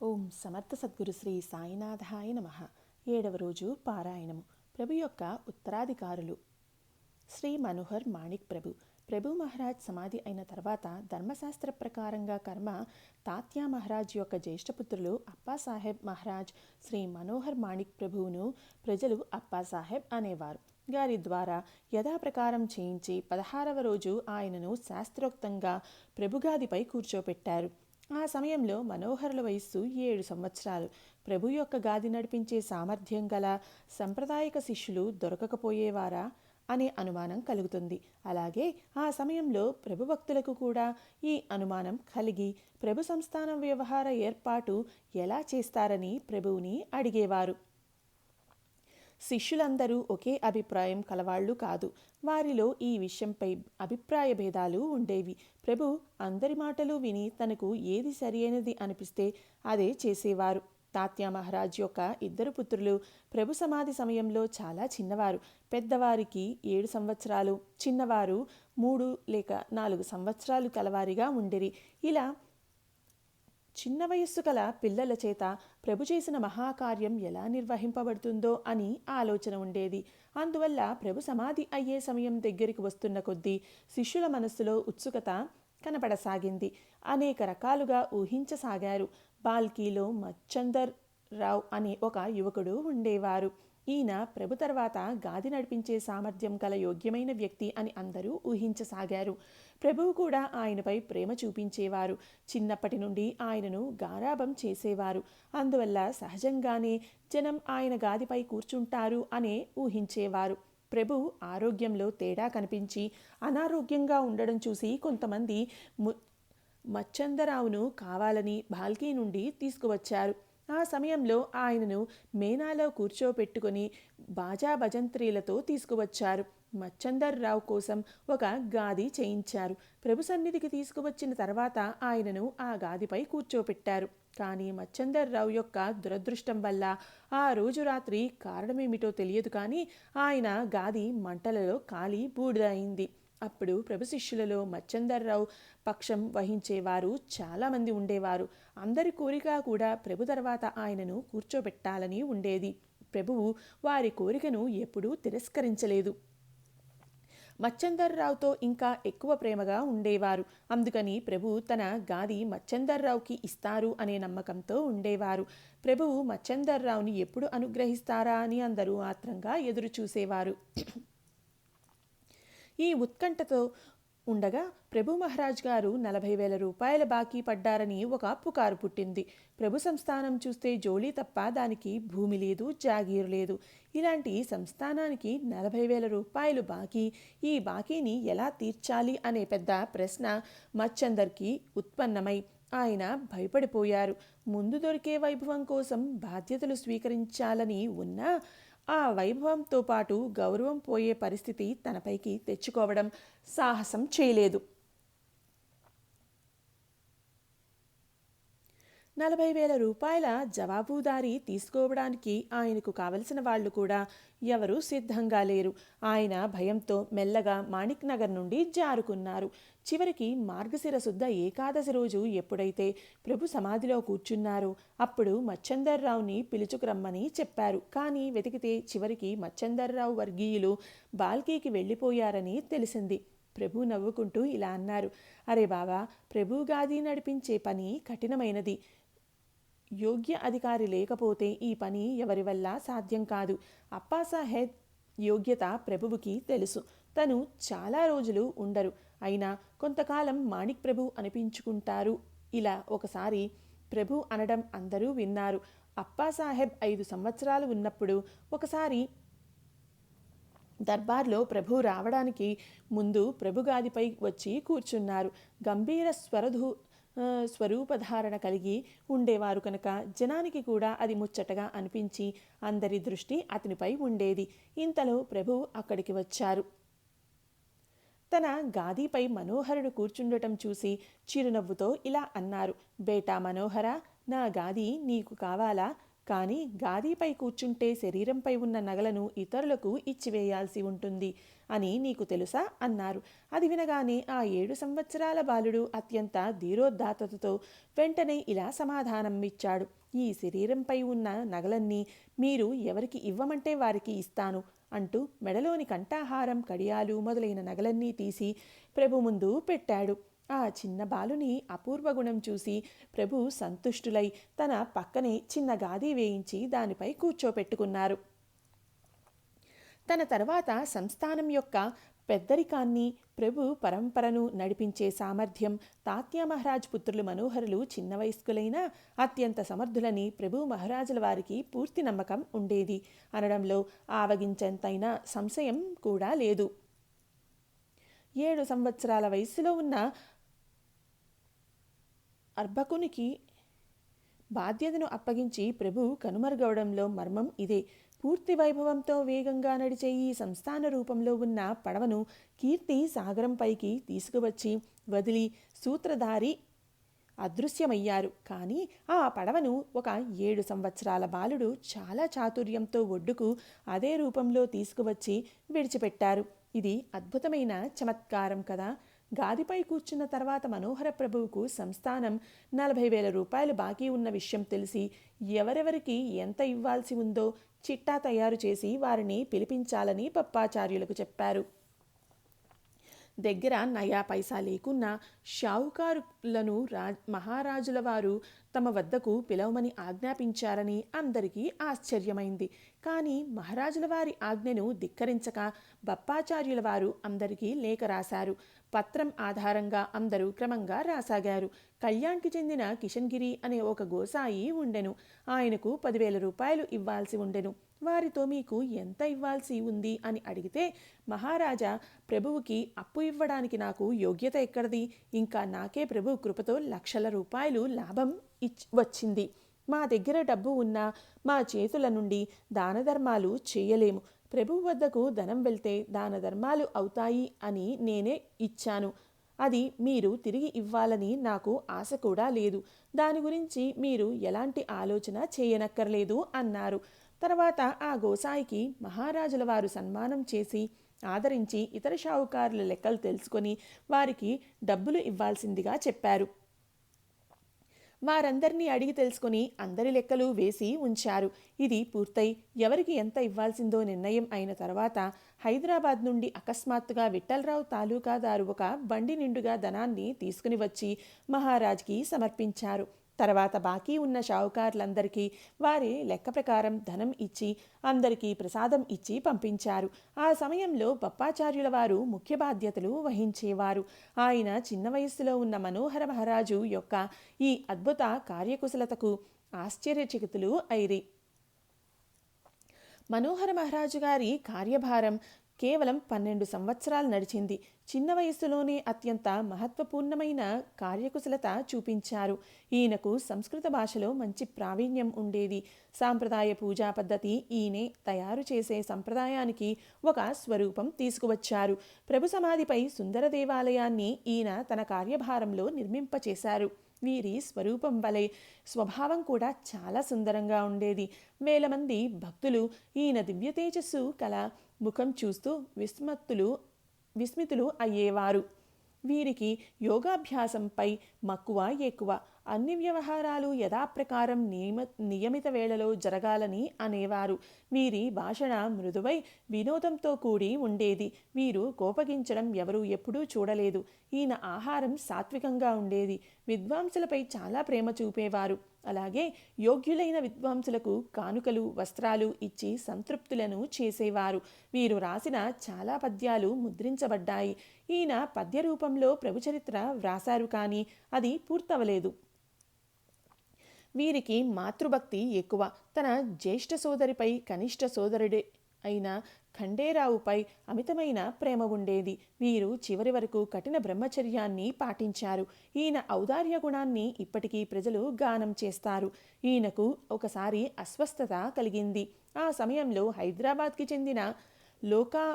ఓం సమర్థ సద్గురు శ్రీ సాయినాథాయ నమః. 7వ రోజు పారాయణము. ప్రభు యొక్క ఉత్తరాధికారులు. శ్రీ మనోహర్ మాణిక్ ప్రభు. ప్రభు మహారాజ్ సమాధి అయిన తర్వాత ధర్మశాస్త్ర ప్రకారంగా కర్మ తాత్యా మహారాజ్ యొక్క జ్యేష్ఠపుత్రులు అప్పాసాహెబ్ మహారాజ్ శ్రీ మనోహర్ మాణిక్ ప్రభువును ప్రజలు అప్పాసాహెబ్ అనేవారు. గారి ద్వారా యథాప్రకారం చేయించి 16వ రోజు ఆయనను శాస్త్రోక్తంగా ప్రభుగాదిపై కూర్చోపెట్టారు. ఆ సమయంలో మనోహరుల వయస్సు 7 సంవత్సరాలు. ప్రభు యొక్క గాది నడిపించే సామర్థ్యం గల సంప్రదాయక శిష్యులు దొరకకపోయేవారా అనే అనుమానం కలుగుతుంది. అలాగే ఆ సమయంలో ప్రభు భక్తులకు కూడా ఈ అనుమానం కలిగి ప్రభు సంస్థానం వ్యవహార ఏర్పాటు ఎలా చేస్తారని ప్రభువుని అడిగేవారు. శిష్యులందరూ ఒకే అభిప్రాయం కలవాళ్లు కాదు. వారిలో ఈ విషయంపై అభిప్రాయ భేదాలు ఉండేవి. ప్రభు అందరి మాటలు విని తనకు ఏది సరియైనది అనిపిస్తే అదే చేసేవారు. తాత్యా మహారాజ్ యొక్క 2 పుత్రులు ప్రభు సమాధి సమయంలో చాలా చిన్నవారు. పెద్దవారికి 7 సంవత్సరాలు, చిన్నవారు 3 లేక 4 సంవత్సరాలు కలవారిగా ఉండిరి. ఇలా చిన్న వయస్సు కల పిల్లల చేత ప్రభు చేసిన మహాకార్యం ఎలా నిర్వహింపబడుతుందో అని ఆలోచన ఉండేది. అందువల్ల ప్రభు సమాధి అయ్యే సమయం దగ్గరికి వస్తున్న కొద్దీ శిష్యుల మనస్సులో ఉత్సుకత కనపడసాగింది. అనేక రకాలుగా ఊహించసాగారు. బాల్కీలో మచ్చందర్ రావు అనే ఒక యువకుడు ఉండేవారు. ఈయన ప్రభు తర్వాత గాది నడిపించే సామర్థ్యం గల యోగ్యమైన వ్యక్తి అని అందరూ ఊహించసాగారు. ప్రభువు కూడా ఆయనపై ప్రేమ చూపించేవారు. చిన్నప్పటి నుండి ఆయనను గారాబం చేసేవారు. అందువల్ల సహజంగానే జనం ఆయన గాదిపై కూర్చుంటారు అనే ఊహించేవారు. ప్రభు ఆరోగ్యంలో తేడా కనిపించి అనారోగ్యంగా ఉండడం చూసి కొంతమంది మచ్చందరావును కావాలని బాల్కీ నుండి తీసుకువచ్చారు. ఆ సమయంలో ఆయనను మేనాలో కూర్చోపెట్టుకుని బాజా భజంత్రీలతో తీసుకువచ్చారు. మచ్చందర్ రావు కోసం ఒక గాది చేయించారు. ప్రభు సన్నిధికి తీసుకువచ్చిన తర్వాత ఆయనను ఆ గాదిపై కూర్చోపెట్టారు. కానీ మచ్చందర్ రావు యొక్క దురదృష్టం వల్ల ఆ రోజు రాత్రి కారణమేమిటో తెలియదు కానీ ఆయన గాది మంటలలో కాలి బూడిదయింది. అప్పుడు ప్రభు శిష్యులలో మచ్చందర్రావు పక్షం వహించేవారు చాలామంది ఉండేవారు. అందరి కోరిక కూడా ప్రభు తర్వాత ఆయనను కూర్చోబెట్టాలని ఉండేది. ప్రభువు వారి కోరికను ఎప్పుడూ తిరస్కరించలేదు. మచ్చందర్రావుతో ఇంకా ఎక్కువ ప్రేమగా ఉండేవారు. అందుకని ప్రభు తన గాది మచ్చందర్రావుకి ఇస్తారు అనే నమ్మకంతో ఉండేవారు. ప్రభువు మచ్చందర్రావుని ఎప్పుడు అనుగ్రహిస్తారా అని అందరూ ఆత్రంగా ఎదురు చూసేవారు. ఈ ఉత్కంఠతో ఉండగా ప్రభు మహారాజ్ గారు 40,000 రూపాయల బాకీ పడ్డారని ఒక పుకారు పుట్టింది. ప్రభు సంస్థానం చూస్తే జోళీ తప్ప దానికి భూమి లేదు, జాగీరు లేదు. ఇలాంటి సంస్థానానికి 40,000 రూపాయలు బాకీ. ఈ బాకీని ఎలా తీర్చాలి అనే పెద్ద ప్రశ్న మచ్చందర్కి ఉత్పన్నమై ఆయన భయపడిపోయారు. ముందు దొరికే వైభవం కోసం బాధ్యతలు స్వీకరించాలని ఉన్నా ఆ వైభవంతో పాటు గౌరవం పోయే పరిస్థితి తనపైకి తెచ్చుకోవడం సాహసం చేయలేదు. 40,000 రూపాయల జవాబుదారీ తీసుకోవడానికి ఆయనకు కావలసిన వాళ్ళు కూడా ఎవరూ సిద్ధంగా లేరు. ఆయన భయంతో మెల్లగా మాణిక్ నగర్ నుండి జారుకున్నారు. చివరికి మార్గశిర శుద్ధ ఏకాదశి రోజు ఎప్పుడైతే ప్రభు సమాధిలో కూర్చున్నారో అప్పుడు మచ్చందర్రావుని పిలుచుకురమ్మని చెప్పారు. కానీ వెతికితే చివరికి మచ్చందర్రావు వర్గీయులు బాల్కీకి వెళ్ళిపోయారని తెలిసింది. ప్రభు నవ్వుకుంటూ ఇలా అన్నారు, అరే బాబా, ప్రభు గాది నడిపించే పని కఠినమైనది. యోగ్య అధికారి లేకపోతే ఈ పని ఎవరి వల్ల సాధ్యం కాదు. అప్పాసాహెబ్ యోగ్యత ప్రభువుకి తెలుసు. తను చాలా రోజులు ఉండరు. అయినా కొంతకాలం మాణిక్ ప్రభు అనిపించుకుంటారు. ఇలా ఒకసారి ప్రభు అనడం అందరూ విన్నారు. అప్పాసాహెబ్ 5 సంవత్సరాలు ఉన్నప్పుడు ఒకసారి దర్బార్లో ప్రభు రావడానికి ముందు ప్రభుగాదిపై వచ్చి కూర్చున్నారు. గంభీర స్వరూపధారణ కలిగి ఉండేవారు కనుక జనానికి కూడా అది ముచ్చటగా అనిపించి అందరి దృష్టి అతనిపై ఉండేది. ఇంతలో ప్రభు అక్కడికి వచ్చారు. తన గాదీపై మనోహరుడు కూర్చుండటం చూసి చిరునవ్వుతో ఇలా అన్నారు, బేటా మనోహర, నా గాది నీకు కావాలా? కానీ గాదీపై కూర్చుంటే శరీరంపై ఉన్న నగలను ఇతరులకు ఇచ్చివేయాల్సి ఉంటుంది అని నీకు తెలుసా అన్నారు. అది వినగానే ఆ 7 సంవత్సరాల బాలుడు అత్యంత ధీరోదాత్తతతో వెంటనే ఇలా సమాధానం ఇచ్చాడు. ఈ శరీరంపై ఉన్న నగలన్నీ మీరు ఎవరికి ఇవ్వమంటే వారికి ఇస్తాను అంటూ మెడలోని కంఠాహారం, కడియాలు మొదలైన నగలన్నీ తీసి ప్రభు ముందు పెట్టాడు. ఆ చిన్న బాలుని అపూర్వ గుణం చూసి ప్రభు సంతుష్టులై తన పక్కనే చిన్న గాది వేయించి దానిపై కూర్చోపెట్టుకున్నారు. తన తర్వాత సంస్థానం యొక్క పెద్దరికాన్ని, ప్రభు పరంపరను నడిపించే సామర్థ్యం తాత్యా మహారాజ్ పుత్రులు మనోహరులు చిన్న వయస్కులైన అత్యంత సమర్థులని ప్రభు మహారాజుల వారికి పూర్తి నమ్మకం ఉండేది అనడంలో ఆవగించంతైన సంశయం కూడా లేదు. 7 సంవత్సరాల వయసులో ఉన్న అర్భకునికి బాధ్యతను అప్పగించి ప్రభు కనుమరుగవడంలో మర్మం ఇదే. పూర్తి వైభవంతో వేగంగా నడిచే ఈ సంస్థాన రూపంలో ఉన్న పడవను కీర్తి సాగరంపైకి తీసుకువచ్చి వదిలి సూత్రధారి అదృశ్యమయ్యారు. కానీ ఆ పడవను ఒక 7 సంవత్సరాల బాలుడు చాలా చాతుర్యంతో ఒడ్డుకు అదే రూపంలో తీసుకువచ్చి విడిచిపెట్టారు. ఇది అద్భుతమైన చమత్కారం కదా. గాదిపై కూర్చున్న తర్వాత మనోహర ప్రభువుకు సంస్థానం 40,000 రూపాయలు బాకీ ఉన్న విషయం తెలిసి ఎవరెవరికి ఎంత ఇవ్వాల్సి ఉందో చిట్టా తయారు చేసి వారిని పిలిపించాలని పప్పాచార్యులకు చెప్పారు. దగ్గర నయా పైసా లేకున్నా షావుకారులను మహారాజుల వారు తమ వద్దకు పిలవమని ఆజ్ఞాపించారని అందరికీ ఆశ్చర్యమైంది. కానీ మహారాజుల వారి ఆజ్ఞను ధిక్కరించక బప్పాచార్యుల వారు అందరికీ లేఖ రాశారు. పత్రం ఆధారంగా అందరూ క్రమంగా రాసాగారు. కళ్యాణ్కి చెందిన కిషన్గిరి అనే ఒక గోసాయి ఉండెను. ఆయనకు 10,000 రూపాయలు ఇవ్వాల్సి ఉండెను. వారితో మీకు ఎంత ఇవ్వాల్సి ఉంది అని అడిగితే, మహారాజా, ప్రభువుకి అప్పు ఇవ్వడానికి నాకు యోగ్యత ఎక్కడిది? ఇంకా నాకే ప్రభు కృపతో లక్షల రూపాయలు లాభం వచ్చింది. మా దగ్గర డబ్బు ఉన్నా మా చేతుల నుండి దాన ధర్మాలు చేయలేము. ప్రభువు వద్దకు ధనం వెళ్తే దాన ధర్మాలు అవుతాయి అని నేనే ఇచ్చాను. అది మీరు తిరిగి ఇవ్వాలని నాకు ఆశ కూడా లేదు. దాని గురించి మీరు ఎలాంటి ఆలోచన చేయనక్కర్లేదు అన్నారు. తర్వాత ఆ గోసాయికి మహారాజుల వారు సన్మానం చేసి ఆదరించి ఇతర షావుకారుల లెక్కలు తెలుసుకొని వారికి డబ్బులు ఇవ్వాల్సిందిగా చెప్పారు. వారందరినీ అడిగి తెలుసుకొని అందరి లెక్కలు వేసి ఉంచారు. ఇది పూర్తయి ఎవరికి ఎంత ఇవ్వాల్సిందో నిర్ణయం అయిన తర్వాత హైదరాబాద్ నుండి అకస్మాత్తుగా విఠలరావు తాలూకాదారు ఒక బండి నిండుగా ధనాన్ని తీసుకుని వచ్చి మహారాజ్కి సమర్పించారు. తర్వాత బాకీ ఉన్న షావుకారులందరికీ వారి లెక్క ప్రకారం ధనం ఇచ్చి అందరికీ ప్రసాదం ఇచ్చి పంపించారు. ఆ సమయంలో బప్పాచార్యుల వారు ముఖ్య బాధ్యతలు వహించేవారు. ఆయన చిన్న వయస్సులో ఉన్న మనోహర మహారాజు యొక్క ఈ అద్భుత కార్యకుశలతకు ఆశ్చర్యచకితులు అయిరి. మనోహర మహారాజు గారి కార్యభారం కేవలం 12 సంవత్సరాలు నడిచింది. చిన్న వయస్సులోనే అత్యంత మహత్వపూర్ణమైన కార్యకుశలత చూపించారు. ఈయనకు సంస్కృత భాషలో మంచి ప్రావీణ్యం ఉండేది. సాంప్రదాయ పూజా పద్ధతి ఈయనే తయారు చేసే సంప్రదాయానికి ఒక స్వరూపం తీసుకువచ్చారు. ప్రభు సమాధిపై సుందర దేవాలయాన్ని ఈయన తన కార్యభారంలో నిర్మింపచేశారు. వీరి స్వరూపం వలె స్వభావం కూడా చాలా సుందరంగా ఉండేది. వేల మంది భక్తులు ఈయన దివ్య తేజస్సు కల ముఖం చూస్తూ విస్మితులు అయ్యేవారు. వీరికి యోగాభ్యాసంపై మక్కువ ఎక్కువ. అన్ని వ్యవహారాలు యథాప్రకారం నియమిత వేళలో జరగాలని అనేవారు. వీరి భాషణ మృదువై వినోదంతో కూడి ఉండేది. వీరు కోపగించడం ఎవరూ ఎప్పుడూ చూడలేదు. ఈయన ఆహారం సాత్వికంగా ఉండేది. విద్వాంసులపై చాలా ప్రేమ చూపేవారు. అలాగే యోగ్యులైన విద్వాంసులకు కానుకలు, వస్త్రాలు ఇచ్చి సంతృప్తులను చేసేవారు. వీరు రాసిన చాలా పద్యాలు ముద్రించబడ్డాయి. ఈయన పద్య రూపంలో ప్రభుచరిత్ర వ్రాసారు, కానీ అది పూర్తవలేదు. వీరికి మాతృభక్తి ఎక్కువ. తన జ్యేష్ఠ సోదరిపై కనిష్ట సోదరుడి అయిన ఖండేరావుపై అమితమైన ప్రేమ ఉండేది. వీరు చివరి వరకు కఠిన బ్రహ్మచర్యాన్ని పాటించారు. ఈయన ఔదార్య గుణాన్ని ఇప్పటికీ ప్రజలు గానం చేస్తారు. ఈయనకు ఒకసారి అస్వస్థత కలిగింది. ఆ సమయంలో హైదరాబాద్కి చెందిన లోకా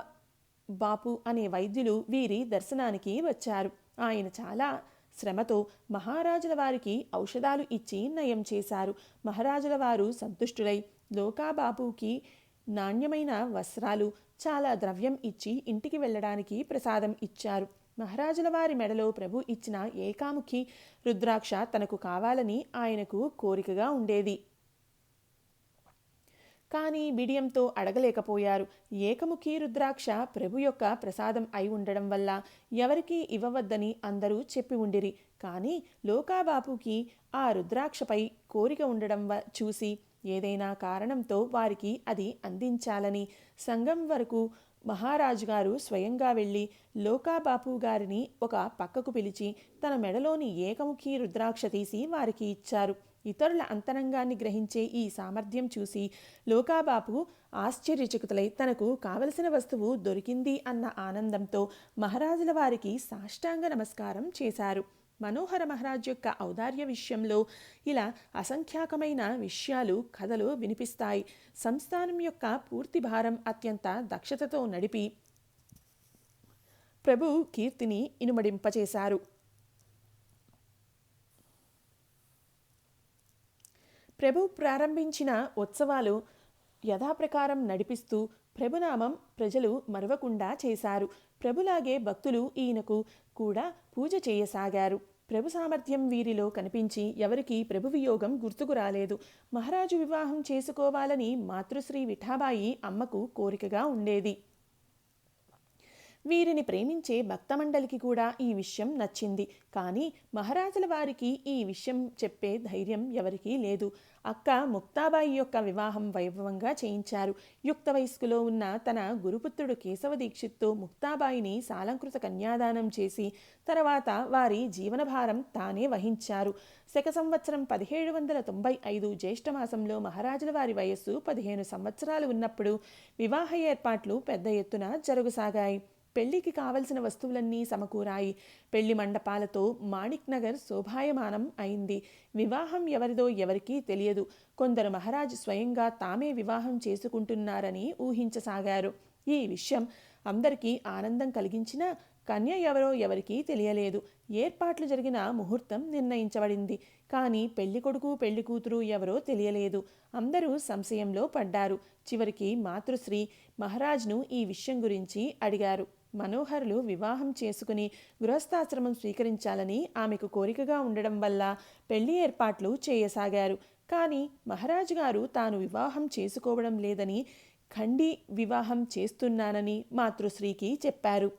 బాపు అనే వైద్యులు వీరి దర్శనానికి వచ్చారు. ఆయన చాలా శ్రమతో మహారాజుల వారికి ఔషధాలు ఇచ్చి నయం చేశారు. మహారాజుల వారు సంతుష్టులై లోకాబాపుకి నాణ్యమైన వస్త్రాలు, చాలా ద్రవ్యం ఇచ్చి ఇంటికి వెళ్ళడానికి ప్రసాదం ఇచ్చారు. మహారాజుల వారి మెడలో ప్రభు ఇచ్చిన ఏకాముఖి రుద్రాక్ష తనకు కావాలని ఆయనకు కోరికగా ఉండేది. కానీ బిడియంతో అడగలేకపోయారు. ఏకముఖి రుద్రాక్ష ప్రభు యొక్క ప్రసాదం అయి ఉండడం వల్ల ఎవరికీ ఇవ్వవద్దని అందరూ చెప్పి ఉండిరి. కానీ లోకాబాపుకి ఆ రుద్రాక్షపై కోరిక ఉండడం చూసి ఏదైనా కారణంతో వారికి అది అందించాలని సంఘం వరకు మహారాజు గారు స్వయంగా వెళ్ళి లోకాబాపు గారిని ఒక పక్కకు పిలిచి తన మెడలోని ఏకముఖి రుద్రాక్ష తీసి వారికి ఇచ్చారు. ఇతరుల అంతరంగాన్ని గ్రహించే ఈ సామర్థ్యం చూసి లోకాబాపు ఆశ్చర్యచకితులై తనకు కావలసిన వస్తువు దొరికింది అన్న ఆనందంతో మహారాజుల వారికి సాష్టాంగ నమస్కారం చేశారు. మనోహర మహారాజ్ యొక్క ఔదార్య విషయంలో ఇలా అసంఖ్యాకమైన విషయాలు, కథలు వినిపిస్తాయి. సంస్థానం యొక్క పూర్తి భారం అత్యంత దక్షతతో నడిపి ప్రభు కీర్తిని ఇనుమడింపచేశారు. ప్రభు ప్రారంభించిన ఉత్సవాలు యథాప్రకారం నడిపిస్తూ ప్రభునామం ప్రజలు మరవకుండా చేశారు. ప్రభులాగే భక్తులు ఈయనకు కూడా పూజ చేయసాగారు. ప్రభు సామర్థ్యం వీరిలో కనిపించి ఎవరికీ ప్రభు వియోగం గుర్తుకు రాలేదు. మహారాజు వివాహం చేసుకోవాలని మాతృశ్రీ విఠాబాయి అమ్మకు కోరికగా ఉండేది. వీరిని ప్రేమించే భక్తమండలికి కూడా ఈ విషయం నచ్చింది. కానీ మహారాజుల వారికి ఈ విషయం చెప్పే ధైర్యం ఎవరికీ లేదు. అక్క ముక్తాబాయి యొక్క వివాహం వైభవంగా చేయించారు. యుక్త వయస్కులో ఉన్న తన గురుపుత్రుడు కేశవ దీక్షిత్తో ముక్తాబాయిని సాలంకృత కన్యాదానం చేసి తర్వాత వారి జీవనభారం తానే వహించారు. శక సంవత్సరం 1795 జ్యేష్ఠమాసంలో మహారాజుల వారి వయస్సు 15 సంవత్సరాలు ఉన్నప్పుడు వివాహ ఏర్పాట్లు పెద్ద ఎత్తున జరుగుసాగాయి. పెళ్లికి కావలసిన వస్తువులన్నీ సమకూరాయి. పెళ్లి మండపాలతో మాణిక్ నగర్ శోభాయమానం అయింది. వివాహం ఎవరిదో ఎవరికీ తెలియదు. కొందరు మహారాజు స్వయంగా తామే వివాహం చేసుకుంటున్నారని ఊహించసాగారు. ఈ విషయం అందరికీ ఆనందం కలిగించినా కన్య ఎవరో ఎవరికీ తెలియలేదు. ఏర్పాట్లు జరిగిన ముహూర్తం నిర్ణయించబడింది. కానీ పెళ్లి కొడుకు పెళ్లి కూతురు ఎవరో తెలియలేదు. అందరూ సంశయంలో పడ్డారు. చివరికి మాతృశ్రీ మహారాజ్ను ఈ విషయం గురించి అడిగారు. మనోహరులు వివాహం చేసుకుని గృహస్థాశ్రమం స్వీకరించాలని ఆమెకు కోరికగా ఉండడం వల్ల పెళ్లి ఏర్పాట్లు చేయసాగారు. కానీ మహారాజు గారు తాను వివాహం చేసుకోవడం లేదని, ఖండీ వివాహం చేస్తున్నానని మాతృశ్రీకి చెప్పారు.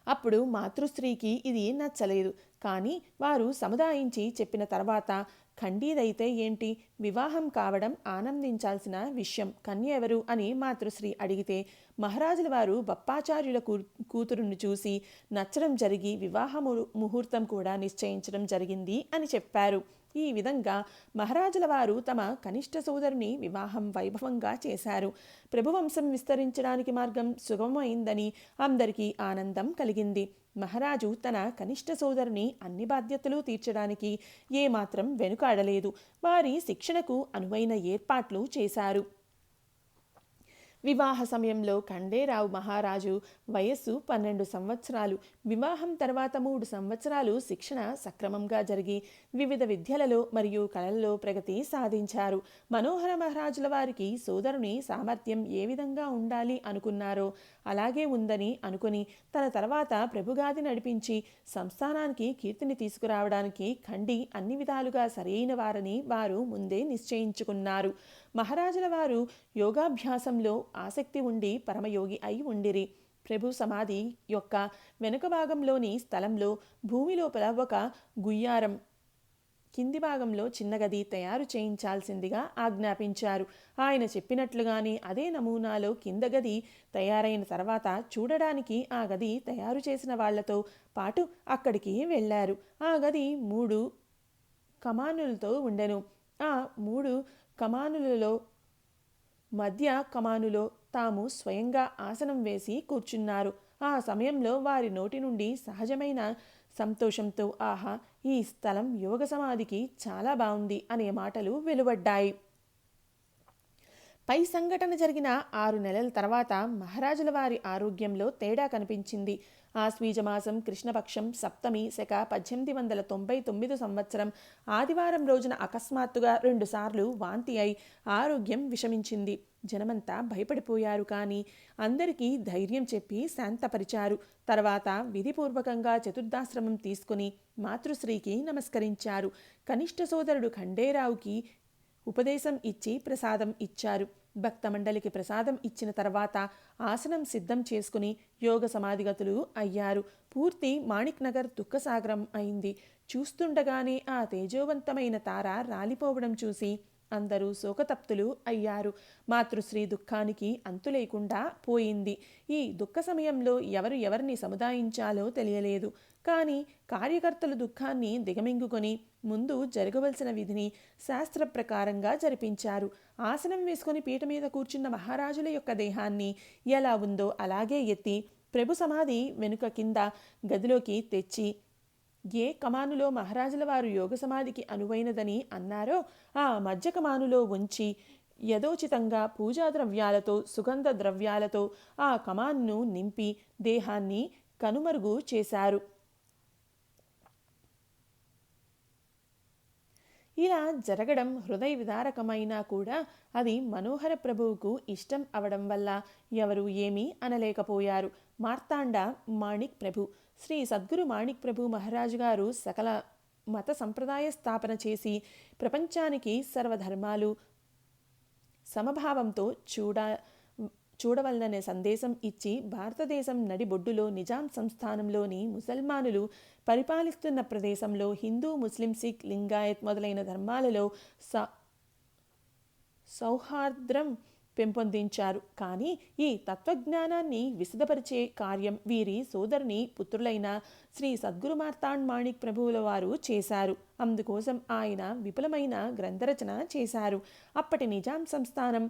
అప్పుడు మాతృశ్రీకి ఇది నచ్చలేదు. కానీ వారు సముదాయించి చెప్పిన తర్వాత ఖండీదైతే ఏంటి, వివాహం కావడం ఆనందించాల్సిన విషయం, కన్య ఎవరు అని మాతృశ్రీ అడిగితే మహారాజుల వారు బప్పాచార్యుల కూతురును చూసి నచ్చడం జరిగి వివాహ ముహూర్తం కూడా నిశ్చయించడం జరిగింది అని చెప్పారు. ఈ విధంగా మహారాజుల వారు తమ కనిష్ట సోదరుని వివాహం వైభవంగా చేశారు. ప్రభువంశం విస్తరించడానికి మార్గం సుగమమైందని అందరికీ ఆనందం కలిగింది. మహారాజు తన కనిష్ట సోదరుని అన్ని బాధ్యతలు తీర్చడానికి ఏమాత్రం వెనుకాడలేదు. వారి శిక్షణకు అనువైన ఏర్పాట్లు చేశారు. వివాహ సమయంలో ఖండేరావు మహారాజు వయస్సు 12 సంవత్సరాలు. వివాహం తర్వాత 3 సంవత్సరాలు శిక్షణ సక్రమంగా జరిగి వివిధ విద్యలలో మరియు కళలలో ప్రగతి సాధించారు. మనోహర మహారాజుల వారికి సోదరుని సామర్థ్యం ఏ విధంగా ఉండాలి అనుకున్నారో అలాగే ఉందని అనుకుని తన తర్వాత ప్రభుగాది నడిపించి సంస్థానానికి కీర్తిని తీసుకురావడానికి ఖండి అన్ని విధాలుగా సరైన వారని వారు ముందే నిశ్చయించుకున్నారు. మహారాజుల వారు యోగాభ్యాసంలో ఆసక్తి ఉండి పరమయోగి అయి ఉండిరి. ప్రభు సమాధి యొక్క వెనుక భాగంలోని స్థలంలో భూమి లోపల ఒక గుయ్యారం, కింది భాగంలో చిన్న గది తయారు చేయించాల్సిందిగా ఆజ్ఞాపించారు. ఆయన చెప్పినట్లుగానే అదే నమూనాలో కింద గది తయారైన తర్వాత చూడడానికి ఆ గది తయారు చేసిన వాళ్లతో పాటు అక్కడికి వెళ్ళారు. ఆ గది 3 కమానులతో ఉండెను. ఆ 3 కమానులలో మధ్య కమానులో తాము స్వయంగా ఆసనం వేసి కూర్చున్నారు. ఆ సమయంలో వారి నోటి నుండి సహజమైన సంతోషంతో ఆహా, ఈ స్థలం యోగ సమాధికి చాలా బాగుంది అనే మాటలు వెలువడ్డాయి. పై సంఘటన జరిగిన 6 నెలల తర్వాత మహారాజుల వారి ఆరోగ్యంలో తేడా కనిపించింది. ఆశ్వీజమాసం కృష్ణపక్షం సప్తమి శక 1899 సంవత్సరం ఆదివారం రోజున అకస్మాత్తుగా 2 సార్లు వాంతి అయి ఆరోగ్యం విషమించింది. జనమంతా భయపడిపోయారు. కానీ అందరికీ ధైర్యం చెప్పి శాంతపరిచారు. తర్వాత విధిపూర్వకంగా చతుర్థాశ్రమం తీసుకుని మాతృశ్రీకి నమస్కరించారు. కనిష్ట సోదరుడు ఖండేరావుకి ఉపదేశం ఇచ్చి ప్రసాదం ఇచ్చారు. భక్త మండలికి ప్రసాదం ఇచ్చిన తర్వాత ఆసనం సిద్ధం చేసుకుని యోగ సమాధిగతులు అయ్యారు. పూర్తి మాణిక్ నగర్ దుఃఖసాగరం అయింది. చూస్తుండగానే ఆ తేజోవంతమైన తార రాలిపోవడం చూసి అందరూ శోకతప్తులు అయ్యారు. మాతృశ్రీ దుఃఖానికి అంతు లేకుండా పోయింది. ఈ దుఃఖ సమయంలో ఎవరు ఎవరిని సముదాయించాలో తెలియలేదు. కానీ కార్యకర్తలు దుఃఖాన్ని దిగమింగుకొని ముందు జరగవలసిన విధిని శాస్త్ర ప్రకారంగా జరిపించారు. ఆసనం వేసుకుని పీట మీద కూర్చున్న మహారాజుల యొక్క దేహాన్ని ఎలా ఉందో అలాగే ఎత్తి ప్రభు సమాధి వెనుక కింద గదిలోకి తెచ్చి ఏ కమానులో మహారాజుల వారు యోగ సమాధికి అనువైనదని అన్నారో ఆ మధ్య కమానులో ఉంచి యథోచితంగా పూజా ద్రవ్యాలతో సుగంధ ద్రవ్యాలతో ఆ కమాన్ను నింపి దేహాన్ని కనుమరుగు చేశారు. ఇలా జరగడం హృదయ విదారకమైనా కూడా అది మనోహర ప్రభువుకు ఇష్టం అవడం వల్ల ఎవరు ఏమీ అనలేకపోయారు. మార్తాండ మాణిక్ ప్రభు శ్రీ సద్గురు మాణిక్ ప్రభు మహారాజు గారు సకల మత సంప్రదాయ స్థాపన చేసి ప్రపంచానికి సర్వధర్మాలు సమభావంతో చూడవలననే సందేశం ఇచ్చి భారతదేశం నడిబొడ్డులో నిజాం సంస్థానంలోని ముసల్మానులు పరిపాలిస్తున్న ప్రదేశంలో హిందూ ముస్లిం సిక్ లింగాయత్ మొదలైన ధర్మాలలో సౌహార్ద్రం పెంపొందించారు. కానీ ఈ తత్వజ్ఞానాన్ని విశదపరిచే కార్యం వీరి సోదరుని పుత్రులైన శ్రీ సద్గురు మార్తాండ్ మాణిక్ ప్రభువుల వారు చేశారు. అందుకోసం ఆయన విపులమైన గ్రంథరచన చేశారు. అప్పటి నిజాం సంస్థానం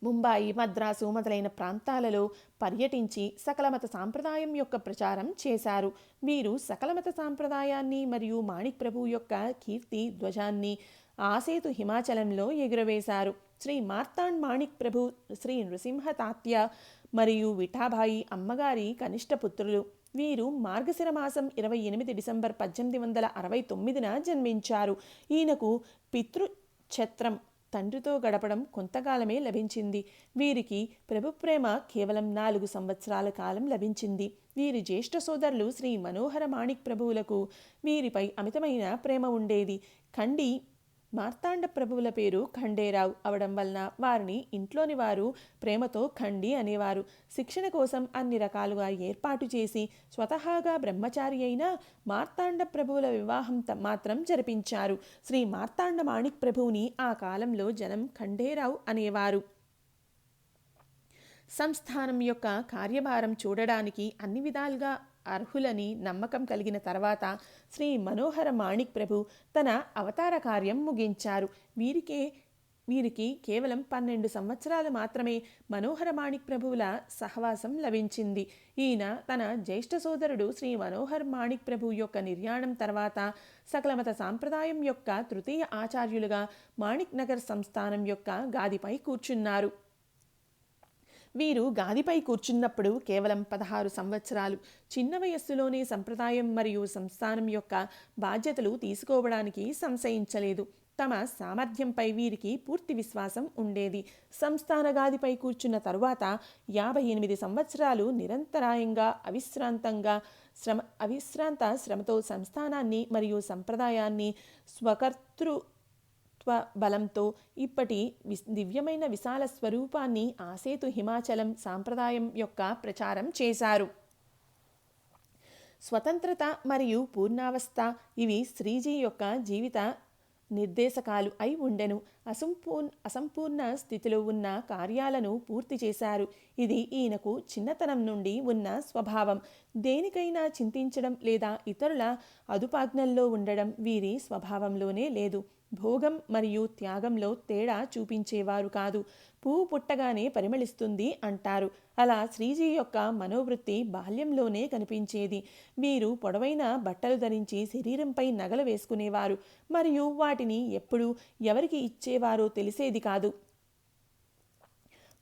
ముంబాయి మద్రాసు మొదలైన ప్రాంతాలలో పర్యటించి సకలమత సాంప్రదాయం యొక్క ప్రచారం చేశారు. వీరు సకలమత సాంప్రదాయాన్ని మరియు మాణిక్ ప్రభు యొక్క కీర్తి ధ్వజాన్ని ఆసేతు హిమాచలంలో ఎగురవేశారు. శ్రీ మార్తాండ్ మాణిక్ ప్రభు శ్రీ నృసింహ తాత్య మరియు విఠాబాయి అమ్మగారి కనిష్ట పుత్రులు. వీరు మార్గశిర మాసం 28 డిసెంబర్ 1869 జన్మించారు. ఈయనకు పితృఛత్రం తండ్రితో గడపడం కొంతకాలమే లభించింది. వీరికి ప్రభు ప్రేమ కేవలం 4 సంవత్సరాల కాలం లభించింది. వీరి జ్యేష్ఠ సోదరులు శ్రీ మనోహర మాణిక్ ప్రభువులకు వీరిపై అమితమైన ప్రేమ ఉండేది. ఖండి మార్తాండ ప్రభువుల పేరు ఖండేరావు అవడం వలన వారిని ఇంట్లోని వారు ప్రేమతో ఖండి అనేవారు. శిక్షణ కోసం అన్ని రకాలుగా ఏర్పాటు చేసి స్వతహాగా బ్రహ్మచారి అయిన మార్తాండ ప్రభువుల వివాహం మాత్రం జరిపించారు. శ్రీ మార్తాండ మాణిక్ ప్రభువుని ఆ కాలంలో జనం ఖండేరావు అనేవారు. సంస్థానం యొక్క కార్యభారం చూడడానికి అన్ని విధాలుగా అర్హులని నమ్మకం కలిగిన తర్వాత శ్రీ మనోహర మాణిక్ ప్రభు తన అవతార కార్యం ముగించారు. వీరికి కేవలం 12 సంవత్సరాలు మాత్రమే మనోహర మాణిక్ ప్రభువుల సహవాసం లభించింది. ఈయన తన జ్యేష్ఠ సోదరుడు శ్రీ మనోహర్ మాణిక్ ప్రభు యొక్క నిర్యాణం తర్వాత సకలమత సాంప్రదాయం యొక్క తృతీయ ఆచార్యులుగా మాణిక్ నగర్ సంస్థానం యొక్క గాదిపై కూర్చున్నారు. వీరు గాదిపై కూర్చున్నప్పుడు కేవలం 16 సంవత్సరాలు. చిన్న వయస్సులోనే సంప్రదాయం మరియు సంస్థానం యొక్క బాధ్యతలు తీసుకోవడానికి సంశయించలేదు. తమ సామర్థ్యంపై వీరికి పూర్తి విశ్వాసం ఉండేది. సంస్థాన గాదిపై కూర్చున్న తరువాత 58 సంవత్సరాలు నిరంతరాయంగా అవిశ్రాంత శ్రమతో సంస్థానాన్ని మరియు సంప్రదాయాన్ని బలంతో ఇప్పటి దివ్యమైన విశాల స్వరూపాన్ని ఆసేతు హిమాచలం సాంప్రదాయం యొక్క ప్రచారం చేశారు. స్వతంత్రత మరియు పూర్ణావస్థ ఇవి శ్రీజీ యొక్క జీవిత నిర్దేశకాలు అయి ఉండెను. అసంపూర్ణ స్థితిలో ఉన్న కార్యాలను పూర్తి చేశారు. ఇది ఈయనకు చిన్నతనం నుండి ఉన్న స్వభావం. దేనికైనా చింతించడం లేదా ఇతరుల అదుపాజ్ఞల్లో ఉండడం వీరి స్వభావంలోనే లేదు. భోగం మరియు త్యాగంలో తేడా చూపించేవారు కాదు. పువ్వు పుట్టగానే పరిమళిస్తుంది అంటారు. అలా శ్రీజీ యొక్క మనోవృత్తి బాల్యంలోనే కనిపించేది. వీరు పొడవైన బట్టలు ధరించి శరీరంపై నగలు వేసుకునేవారు మరియు వాటిని ఎప్పుడు ఎవరికి ఇచ్చేవారో తెలిసేది కాదు.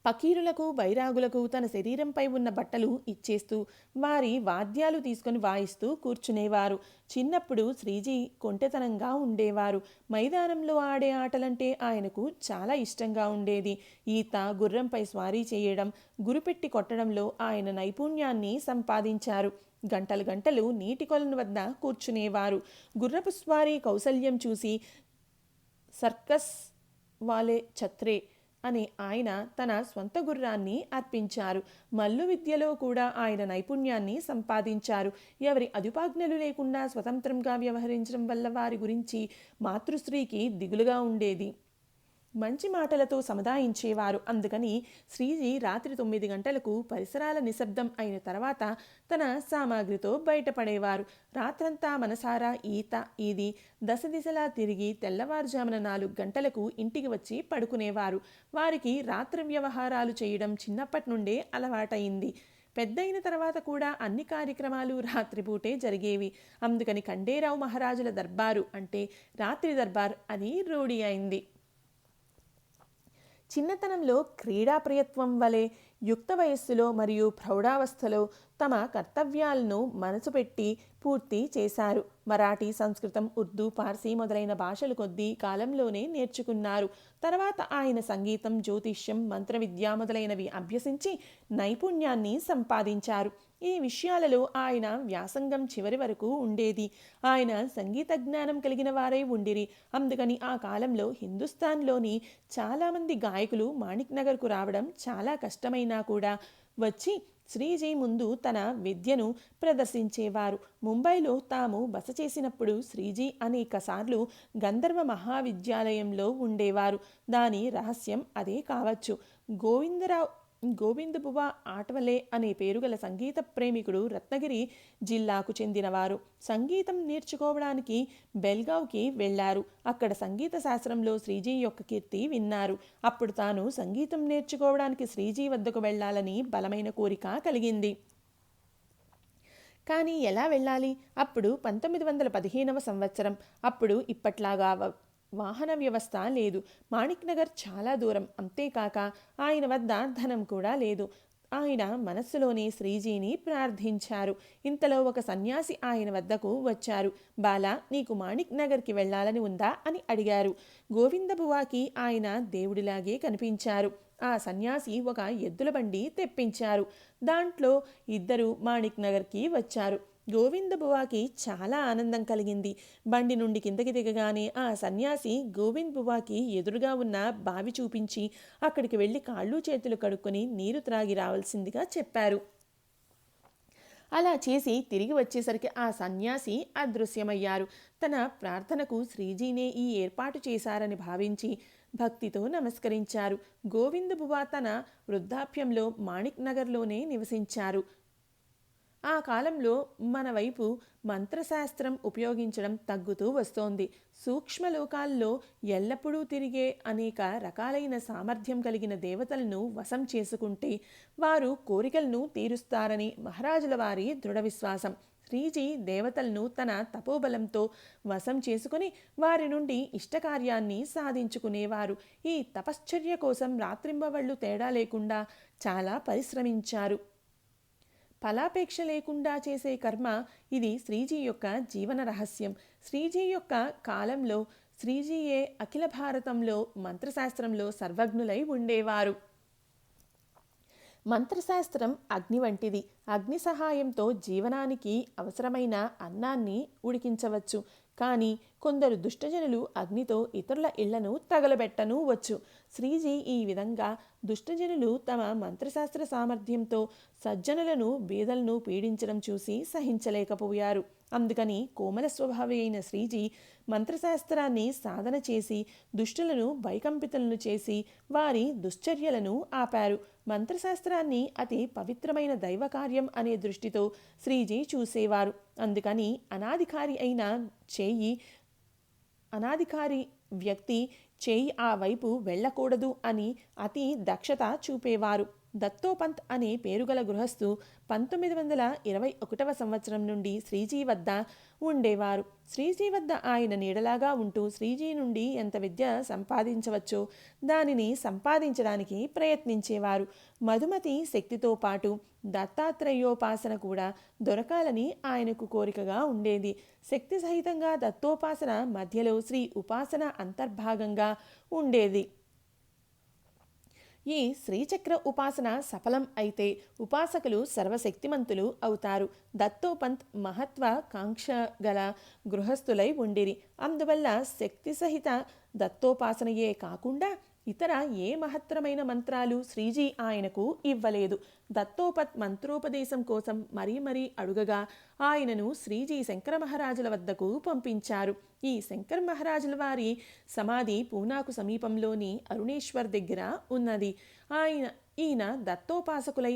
పకీరులకు, బైరాగులకు తన శరీరంపై ఉన్న బట్టలు ఇచ్చేస్తూ వారి వాద్యాలు తీసుకొని వాయిస్తూ కూర్చునేవారు. చిన్నప్పుడు శ్రీజీ కొంటెతనంగా ఉండేవారు. మైదానంలో ఆడే ఆటలంటే ఆయనకు చాలా ఇష్టంగా ఉండేది. ఈత, గుర్రంపై స్వారీ చేయడం, గురిపెట్టి కొట్టడంలో ఆయన నైపుణ్యాన్ని సంపాదించారు. గంటలు గంటలు నీటి కొలను వద్ద కూర్చునేవారు. గుర్రపు స్వారీ కౌశల్యం చూసి సర్కస్ వాలే ఛత్రే అని ఆయన తన స్వంత గుర్రాన్ని అర్పించారు. మల్లు విద్యలో కూడా ఆయన నైపుణ్యాన్ని సంపాదించారు. ఎవరి అదుపాజ్ఞలు లేకుండా స్వతంత్రంగా వ్యవహరించడం వల్ల వారి గురించి మాతృశ్రీకి దిగులుగా ఉండేది. మంచి మాటలతో సముదాయించేవారు. అందుకని శ్రీజీ రాత్రి 9 గంటలకు పరిసరాల నిశ్శబ్దం అయిన తర్వాత తన సామాగ్రితో బయటపడేవారు. రాత్రంతా మనసారా ఈత ఈది దశ దిశలా తిరిగి తెల్లవారుజామున 4 గంటలకు ఇంటికి వచ్చి పడుకునేవారు. వారికి రాత్రి వ్యవహారాలు చేయడం చిన్నప్పటి నుండే అలవాటైంది. పెద్దయిన తర్వాత కూడా అన్ని కార్యక్రమాలు రాత్రిపూటే జరిగేవి. అందుకని ఖండేరావు మహారాజుల దర్బారు అంటే రాత్రి దర్బార్ అని రూఢి అయింది. చిన్నతనంలో క్రీడాప్రియత్వం వలె యుక్త వయస్సులో మరియు ప్రౌఢావస్థలో తమ కర్తవ్యాలను మనసు పెట్టి పూర్తి చేశారు. మరాఠీ, సంస్కృతం, ఉర్దూ, పార్సీ మొదలైన భాషలు కొద్ది కాలంలోనే నేర్చుకున్నారు. తర్వాత ఆయన సంగీతం, జ్యోతిష్యం, మంత్ర విద్య మొదలైనవి అభ్యసించి నైపుణ్యాన్ని సంపాదించారు. ఈ విషయాలలో ఆయన వ్యాసంగం చివరి వరకు ఉండేది. ఆయన సంగీత జ్ఞానం కలిగిన వారై ఉండిరి. అందుకని ఆ కాలంలో హిందుస్థాన్లోని చాలామంది గాయకులు మాణిక్ నగర్కు రావడం చాలా కష్టమైనా కూడా వచ్చి శ్రీజీ ముందు తన విద్యను ప్రదర్శించేవారు. ముంబైలో తాము బస చేసినప్పుడు శ్రీజీ అనేక సార్లు గంధర్వ మహావిద్యాలయంలో ఉండేవారు. దాని రహస్యం అదే కావచ్చు. గోవిందబువ ఆటవలే అనే పేరుగల సంగీత ప్రేమికుడు రత్నగిరి జిల్లాకు చెందినవారు. సంగీతం నేర్చుకోవడానికి బెల్గావ్కి వెళ్లారు. అక్కడ సంగీత శాస్త్రంలో శ్రీజీ యొక్క కీర్తి విన్నారు. అప్పుడు తాను సంగీతం నేర్చుకోవడానికి శ్రీజీ వద్దకు వెళ్లాలని బలమైన కోరిక కలిగింది. కానీ ఎలా వెళ్ళాలి? అప్పుడు 1915వ సంవత్సరం. అప్పుడు ఇప్పట్లాగా వాహన వ్యవస్థ లేదు. మాణిక్ నగర్ చాలా దూరం. అంతేకాక ఆయన వద్ద ధనం కూడా లేదు. ఆయన మనస్సులోనే శ్రీజీని ప్రార్థించారు. ఇంతలో ఒక సన్యాసి ఆయన వద్దకు వచ్చారు. బాలా, నీకు మాణిక్ నగర్కి వెళ్లాలని ఉందా అని అడిగారు. గోవిందబువాకి ఆయన దేవుడిలాగే కనిపించారు. ఆ సన్యాసి ఒక ఎద్దుల బండి తెప్పించారు. దాంట్లో ఇద్దరు మాణిక్ నగర్కి వచ్చారు. గోవిందబువాకి చాలా ఆనందం కలిగింది. బండి నుండి కిందకి దిగగానే ఆ సన్యాసి గోవింద్ బువాకి ఎదురుగా ఉన్న బావి చూపించి అక్కడికి వెళ్ళి కాళ్ళు చేతులు కడుక్కొని నీరు త్రాగి రావాల్సిందిగా చెప్పారు. అలా చేసి తిరిగి వచ్చేసరికి ఆ సన్యాసి అదృశ్యమయ్యారు. తన ప్రార్థనకు శ్రీజీనే ఈ ఏర్పాటు చేశారని భావించి భక్తితో నమస్కరించారు. గోవిందబువా తన వృద్ధాప్యంలో మాణిక్ నగర్లోనే నివసించారు. ఆ కాలంలో మన వైపు మంత్రశాస్త్రం ఉపయోగించడం తగ్గుతూ వస్తోంది. సూక్ష్మలోకాల్లో ఎల్లప్పుడూ తిరిగే అనేక రకాలైన సామర్థ్యం కలిగిన దేవతలను వశం చేసుకుంటే వారు కోరికలను తీరుస్తారని మహారాజుల వారి దృఢ విశ్వాసం. శ్రీజీ దేవతలను తన తపోబలంతో వశం చేసుకుని వారి నుండి ఇష్టకార్యాన్ని సాధించుకునేవారు. ఈ తపశ్చర్య కోసం రాత్రింబవళ్లు తేడా లేకుండా చాలా పరిశ్రమించారు. ఫలాపేక్ష లేకుండా చేసే కర్మ ఇది శ్రీజీ యొక్క జీవన రహస్యం. శ్రీజీ యొక్క కాలంలో శ్రీజీయే అఖిల భారతంలో మంత్రశాస్త్రంలో సర్వజ్ఞులై ఉండేవారు. మంత్రశాస్త్రం అగ్ని వంటిది. అగ్ని సహాయంతో జీవనానికి అవసరమైన అన్నాన్ని ఉడికించవచ్చు. కానీ కొందరు దుష్టజనులు అగ్నితో ఇతరుల ఇళ్లను తగలబెట్టను వచ్చు. శ్రీజీ ఈ విధంగా దుష్టజనులు తమ మంత్రశాస్త్ర సామర్థ్యంతో సజ్జనులను బీదలను పీడించడం చూసి సహించలేకపోయారు. అందుకని కోమల స్వభావి అయిన శ్రీజీ మంత్రశాస్త్రాన్ని సాధన చేసి దుష్టులను భయకంపితులను చేసి వారి దుశ్చర్యలను ఆపారు. మంత్రశాస్త్రాన్ని అతి పవిత్రమైన దైవకార్యం అనే దృష్టితో శ్రీజీ చూసేవారు. అందుకని అనాధికారి అయిన చేయి అనాధికారి వ్యక్తి చేయి ఆ వైపు వెళ్ళకూడదు అని అతి దక్షత చూపేవారు. దత్తోపంత్ అనే పేరుగల గృహస్థు 1921వ సంవత్సరం నుండి శ్రీజీ వద్ద ఉండేవారు. శ్రీజీ వద్ద ఆయన నీడలాగా ఉంటూ శ్రీజీ నుండి ఎంత విద్య సంపాదించవచ్చో దానిని సంపాదించడానికి ప్రయత్నించేవారు. మధుమతి శక్తితో పాటు దత్తాత్రేయోపాసన కూడా దొరకాలని ఆయనకు కోరికగా ఉండేది. శక్తి సహితంగా దత్తోపాసన మధ్యలో శ్రీ ఉపాసన అంతర్భాగంగా ఉండేది. ఈ శ్రీచక్ర ఉపాసన సఫలం అయితే ఉపాసకులు సర్వశక్తిమంతులు అవుతారు. దత్తోపంత్ మహత్వ కాంక్ష గల గృహస్థులై ఉండిరి. అందువల్ల శక్తి సహిత దత్తోపాసనయే కాకుండా ఇతర ఏ మహత్తరమైన మంత్రాలు శ్రీజీ ఆయనకు ఇవ్వలేదు. దత్తోపత్ మంత్రోపదేశం కోసం మరీ అడుగగా ఆయనను శ్రీజీ శంకర మహారాజుల వద్దకు పంపించారు. ఈ శంకర మహారాజుల వారి సమాధి పూనాకు సమీపంలోని అరుణేశ్వర్ దగ్గర ఉన్నది. ఈయన దత్తోపాసకులై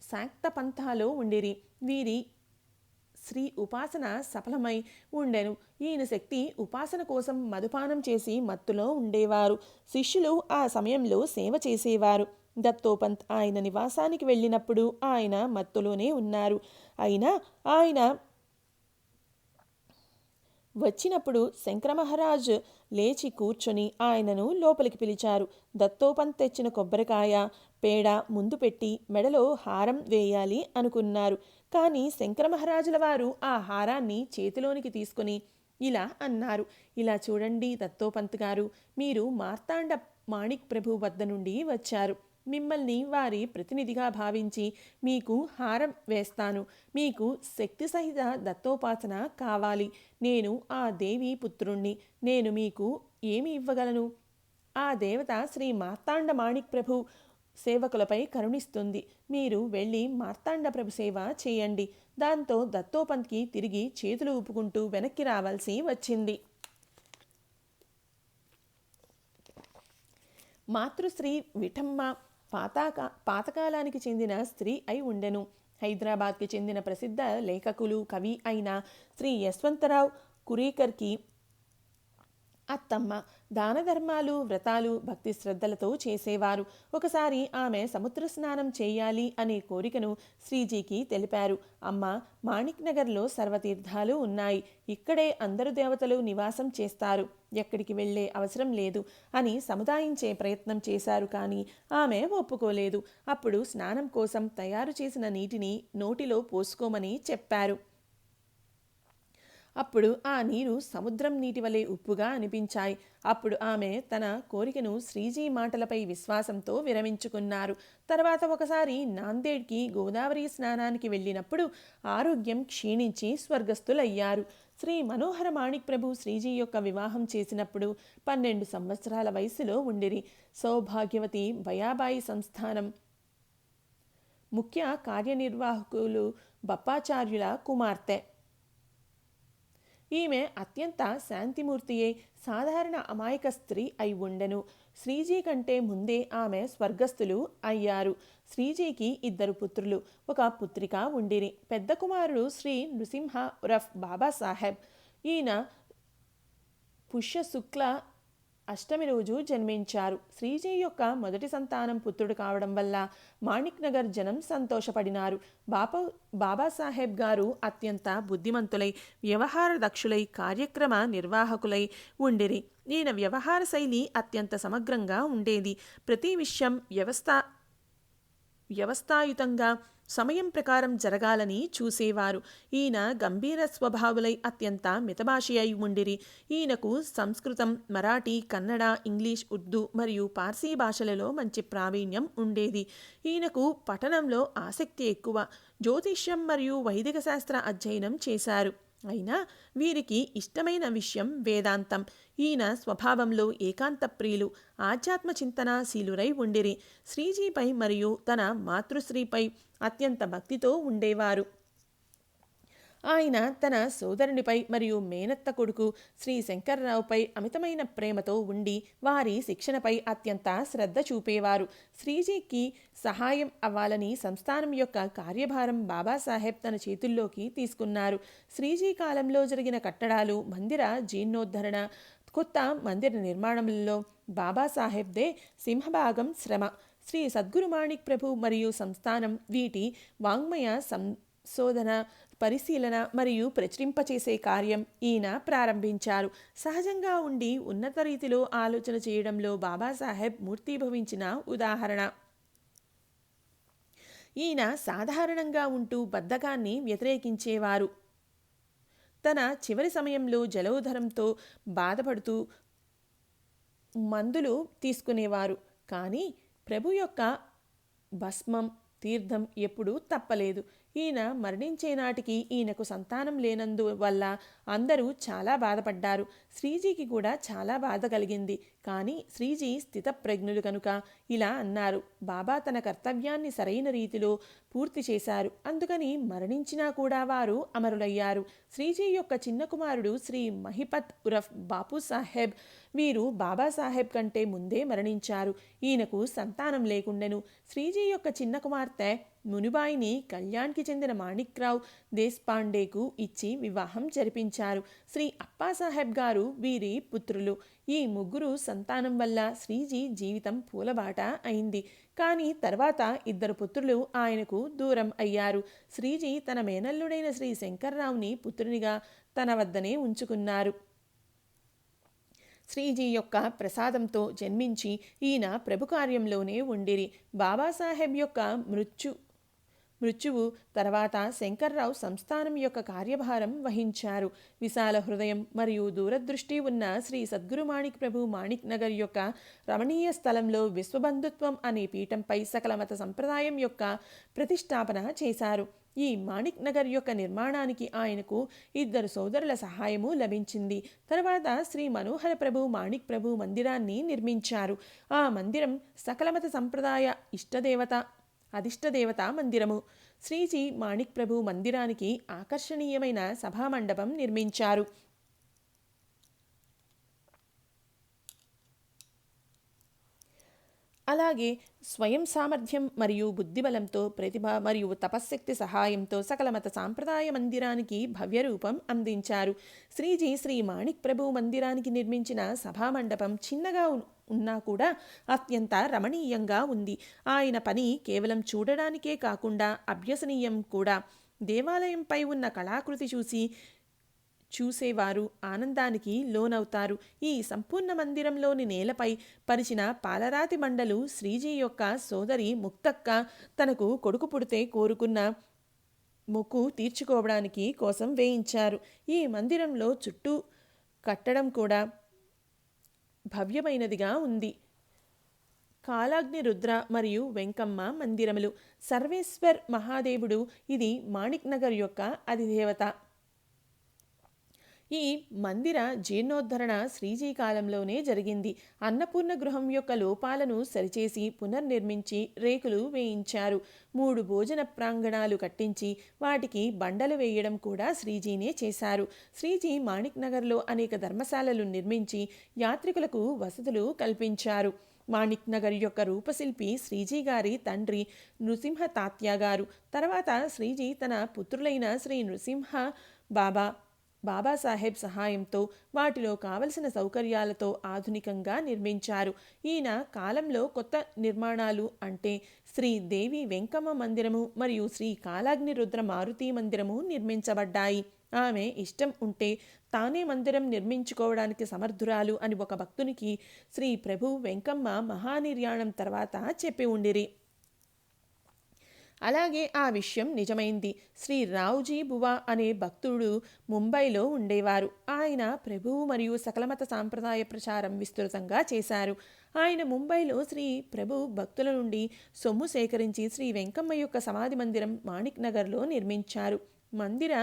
శాక్త పంథాలో ఉండిరి. వీరి శ్రీ ఉపాసన సఫలమై ఉండెను. ఈయన శక్తి ఉపాసన కోసం మధుపానం చేసి మత్తులో ఉండేవారు. శిష్యులు ఆ సమయంలో సేవ చేసేవారు. దత్తోపంత్ ఆయన నివాసానికి వెళ్ళినప్పుడు ఆయన మత్తులోనే ఉన్నారు. అయినా ఆయన వచ్చినప్పుడు శంకరమహారాజ్ లేచి కూర్చొని ఆయనను లోపలికి పిలిచారు. దత్తోపంత్ తెచ్చిన కొబ్బరికాయ పేడ ముందు పెట్టి మెడలో హారం వేయాలి అనుకున్నారు. కానీ శంకరమహారాజుల వారు ఆ హారాన్ని చేతిలోనికి తీసుకుని ఇలా అన్నారు, ఇలా చూడండి దత్తోపంత్ గారు, మీరు మార్తాండ మాణిక్ ప్రభు వద్ద నుండి వచ్చారు. మిమ్మల్ని వారి ప్రతినిధిగా భావించి మీకు హారం వేస్తాను. మీకు శక్తి సహిత దత్తోపాసన కావాలి. నేను ఆ దేవి పుత్రుణ్ణి. నేను మీకు ఏమి ఇవ్వగలను? ఆ దేవత శ్రీ మార్తాండ మాణిక్ ప్రభు సేవకులపై కరుణిస్తుంది. మీరు వెళ్ళి మార్తాండ ప్రభు సేవ చేయండి. దాంతో దత్తోపంత్కి తిరిగి చేతులు ఊపుకుంటూ వెనక్కి రావాల్సి వచ్చింది. మాతృశ్రీ విఠమ్మ పాతకాలానికి చెందిన స్త్రీ అయి ఉండెను. హైదరాబాద్కి చెందిన ప్రసిద్ధ లేఖకులు కవి అయిన శ్రీ యశ్వంతరావు కురేకర్కి అత్తమ్మ. దాన ధర్మాలు వ్రతాలు భక్తి శ్రద్ధలతో చేసేవారు. ఒకసారి ఆమె సముద్ర స్నానం చేయాలి అనే కోరికను శ్రీజీకి తెలిపారు. అమ్మ, మాణిక్ నగర్లో సర్వతీర్థాలు ఉన్నాయి. ఇక్కడే అందరు దేవతలు నివాసం చేస్తారు. ఎక్కడికి వెళ్లే అవసరం లేదు అని సముదాయించే ప్రయత్నం చేశారు. కానీ ఆమె ఒప్పుకోలేదు. అప్పుడు స్నానం కోసం తయారు చేసిన నీటిని నోటిలో పోసుకోమని చెప్పారు. అప్పుడు ఆ నీరు సముద్రం నీటి వలె ఉప్పుగా అనిపించాయి. అప్పుడు ఆమె తన కోరికను శ్రీజీ మాటలపై విశ్వాసంతో విరమించుకున్నారు. తర్వాత ఒకసారి నాందేడ్కి గోదావరి స్నానానికి వెళ్ళినప్పుడు ఆరోగ్యం క్షీణించి స్వర్గస్థులయ్యారు. శ్రీ మనోహర మాణిక్ ప్రభు శ్రీజీ యొక్క వివాహం చేసినప్పుడు 12 సంవత్సరాల వయసులో ఉండిరి. సౌభాగ్యవతి భయాబాయి సంస్థానం ముఖ్య కార్యనిర్వాహకులు బప్పాచార్యుల కుమార్తె. ఈమె అత్యంత శాంతిమూర్తియే, సాధారణ అమాయక స్త్రీ అయి ఉండెను. శ్రీజీ కంటే ముందే ఆమె స్వర్గస్థులు అయ్యారు. శ్రీజీకి 2 పుత్రులు, 1 పుత్రిక ఉండిరి. పెద్ద కుమారుడు శ్రీ నృసింహ ఉరఫ్ బాబాసాహెబ్. ఈయన పుష్యశుక్ల అష్టమి రోజు జన్మించారు. శ్రీజీ యొక్క మొదటి సంతానం పుత్రుడు కావడం వల్ల మాణిక్ నగర్ జనం సంతోషపడినారు. బాబాసాహెబ్ గారు అత్యంత బుద్ధిమంతులై వ్యవహార దక్షులై కార్యక్రమ నిర్వాహకులై ఉండిరి. ఈయన వ్యవహార శైలి అత్యంత సమగ్రంగా ఉండేది. ప్రతి విషయం వ్యవస్థాయుతంగా సమయం ప్రకారం జరగాలని చూసేవారు. ఈయన గంభీర స్వభావులై అత్యంత మితభాషి అయి ఉండిరి. ఈయనకు సంస్కృతం, మరాఠీ, కన్నడ, ఇంగ్లీష్, ఉర్దూ మరియు పార్సీ భాషలలో మంచి ప్రావీణ్యం ఉండేది. ఈయనకు పఠనంలో ఆసక్తి ఎక్కువ. జ్యోతిష్యం మరియు వైదిక శాస్త్ర అధ్యయనం చేశారు. అయినా వీరికి ఇష్టమైన విషయం వేదాంతం. ఈయన స్వభావంలో ఏకాంత ప్రియులు, ఆధ్యాత్మ చింతనాశీలురై ఉండిరి. శ్రీజీపై మరియు తన మాతృశ్రీపై అత్యంత భక్తితో ఉండేవారు. ఆయన తన సోదరునిపై మరియు మేనత్త కొడుకు శ్రీ శంకర్రావుపై అమితమైన ప్రేమతో ఉండి వారి శిక్షణపై అత్యంత శ్రద్ధ చూపేవారు. శ్రీజీకి సహాయం అవ్వాలని సంస్థానం యొక్క కార్యభారం బాబాసాహెబ్ తన చేతుల్లోకి తీసుకున్నారు. శ్రీజీ కాలంలో జరిగిన కట్టడాలు, మందిర జీర్ణోద్ధరణ, కొత్త మందిర నిర్మాణంలో బాబాసాహెబ్దే సింహభాగం శ్రమ. శ్రీ సద్గురు మాణిక్ ప్రభు మరియు సంస్థానం వీటి వాంగ్మయ సంశోధన, పరిశీలన మరియు ప్రచురింపచేసే కార్యం ఈయన ప్రారంభించారు. సహజంగా ఉండి ఉన్నత రీతిలో ఆలోచన చేయడంలో బాబాసాహెబ్ మూర్తీభవించిన ఉదాహరణ. ఈయన సాధారణంగా ఉంటూ బద్ధకాన్ని వ్యతిరేకించేవారు. తన చివరి సమయంలో జలోదరంతో బాధపడుతూ మందులు తీసుకునేవారు. కానీ ప్రభు యొక్క భస్మం, తీర్థం ఎప్పుడూ తప్పలేదు. ఈయన మరణించే నాటికి ఈయనకు సంతానం లేనందువల్ల అందరూ చాలా బాధపడ్డారు. శ్రీజీకి కూడా చాలా బాధ కలిగింది. కానీ శ్రీజీ స్థితప్రజ్ఞులు కనుక ఇలా అన్నారు: బాబా తన కర్తవ్యాన్ని సరైన రీతిలో పూర్తి చేశారు, అందుకని మరణించినా కూడా వారు అమరులయ్యారు. శ్రీజీ యొక్క చిన్న కుమారుడు శ్రీ మహిపత్ ఉరఫ్ బాపు సాహెబ్, వీరు బాబాసాహెబ్ కంటే ముందే మరణించారు. ఈయనకు సంతానం లేకుండెను. శ్రీజీ యొక్క చిన్న కుమార్తె మునుబాయిని కళ్యాణ్కి చెందిన మాణిక్రావు దేశ్పాండేకు ఇచ్చి వివాహం జరిపించారు. శ్రీ అప్పాసాహెబ్ గారు వీరి పుత్రులు. ఈ ముగ్గురు సంతానం వల్ల శ్రీజీ జీవితం పూలబాట అయింది. కానీ తర్వాత ఇద్దరు పుత్రులు ఆయనకు దూరం అయ్యారు. శ్రీజీ తన మేనల్లుడైన శ్రీ శంకర్రావుని పుత్రునిగా తన వద్దనే ఉంచుకున్నారు. శ్రీజీ యొక్క ప్రసాదంతో జన్మించి ఈయన ప్రభు కార్యంలోనే ఉండిరి. బాబాసాహెబ్ యొక్క మృత్యువు తర్వాత శంకర్రావు సంస్థానం యొక్క కార్యభారం వహించారు. విశాల హృదయం మరియు దూరదృష్టి ఉన్న శ్రీ సద్గురు మాణిక్ ప్రభు మాణిక్ నగర్ యొక్క రమణీయ స్థలంలో విశ్వబంధుత్వం అనే పీఠంపై సకల మత సంప్రదాయం యొక్క ప్రతిష్టాపన చేశారు. ఈ మాణిక్ నగర్ యొక్క నిర్మాణానికి ఆయనకు ఇద్దరు సోదరుల సహాయము లభించింది. తర్వాత శ్రీ మనోహర ప్రభు మాణిక్ ప్రభు మందిరాన్ని నిర్మించారు. ఆ మందిరం సకల మత సంప్రదాయ అధిష్టదేవత మందిరము. శ్రీజీ మాణిక్ ప్రభు మందిరానికి ఆకర్షణీయమైన సభామండపం నిర్మించారు. అలాగే స్వయం సామర్థ్యం మరియు బుద్ధిబలంతో, ప్రతిభ మరియు తపశ్శక్తి సహాయంతో సకల మత సాంప్రదాయ మందిరానికి భవ్య రూపం అందించారు. శ్రీజీ శ్రీ మాణిక్ ప్రభు మందిరానికి నిర్మించిన సభామండపం చిన్నగా ఉన్నా కూడా అత్యంత రమణీయంగా ఉంది. ఆయన పని కేవలం చూడడానికే కాకుండా అభ్యసనీయం కూడా. దేవాలయంపై ఉన్న కళాకృతి చూసేవారు ఆనందానికి లోనవుతారు. ఈ సంపూర్ణ మందిరంలోని నేలపై పరిచిన పాలరాతి మండలు శ్రీజీ యొక్క సోదరి ముక్తక్క తనకు కొడుకు పుడితే కోరుకున్న మొక్కు తీర్చుకోవడానికి కోసం వేయించారు. ఈ మందిరంలో చుట్టూ కట్టడం కూడా భవ్యమైనదిగా ఉంది. కాలాగ్ని రుద్ర మరియు వెంకమ్మ మందిరములు. సర్వేశ్వర్ మహాదేవుడు ఇది మాణిక్ నగర్ యొక్క అధిదేవత. ఈ మందిర జీర్ణోద్ధరణ శ్రీజీ కాలంలోనే జరిగింది. అన్నపూర్ణ గృహం యొక్క లోపాలను సరిచేసి పునర్నిర్మించి రేకులు వేయించారు. 3 భోజన ప్రాంగణాలు కట్టించి వాటికి బండలు వేయడం కూడా శ్రీజీనే చేశారు. శ్రీజీ మాణిక్ నగర్లో అనేక ధర్మశాలలు నిర్మించి యాత్రికులకు వసతులు కల్పించారు. మాణిక్ నగర్ యొక్క రూపశిల్పి శ్రీజీ గారి తండ్రి నృసింహ తాత్య గారు. తర్వాత శ్రీజీ తన పుత్రులైన శ్రీ నృసింహ బాబాసాహెబ్ సహాయంతో వాటిలో కావలసిన సౌకర్యాలతో ఆధునికంగా నిర్మించారు. ఈయన కాలంలో కొత్త నిర్మాణాలు అంటే శ్రీ దేవి వెంకమ్మ మందిరము మరియు శ్రీ కాలాగ్ని రుద్ర మారుతి మందిరము నిర్మించబడ్డాయి. ఆమె ఇష్టం ఉంటే తానే మందిరం నిర్మించుకోవడానికి సమర్థురాలు అని ఒక భక్తునికి శ్రీ ప్రభు వెంకమ్మ మహానిర్యాణం తర్వాత చెప్పి ఉండిరి. అలాగే ఆ విషయం నిజమైంది. శ్రీ రావుజీ బువా అనే భక్తుడు ముంబైలో ఉండేవారు. ఆయన ప్రభువు మరియు సకలమత సాంప్రదాయ ప్రచారం విస్తృతంగా చేశారు. ఆయన ముంబైలో శ్రీ ప్రభు భక్తుల నుండి సొమ్ము సేకరించి శ్రీ వెంకమ్మ యొక్క సమాధి మందిరం మాణిక్ నగర్లో నిర్మించారు. మందిర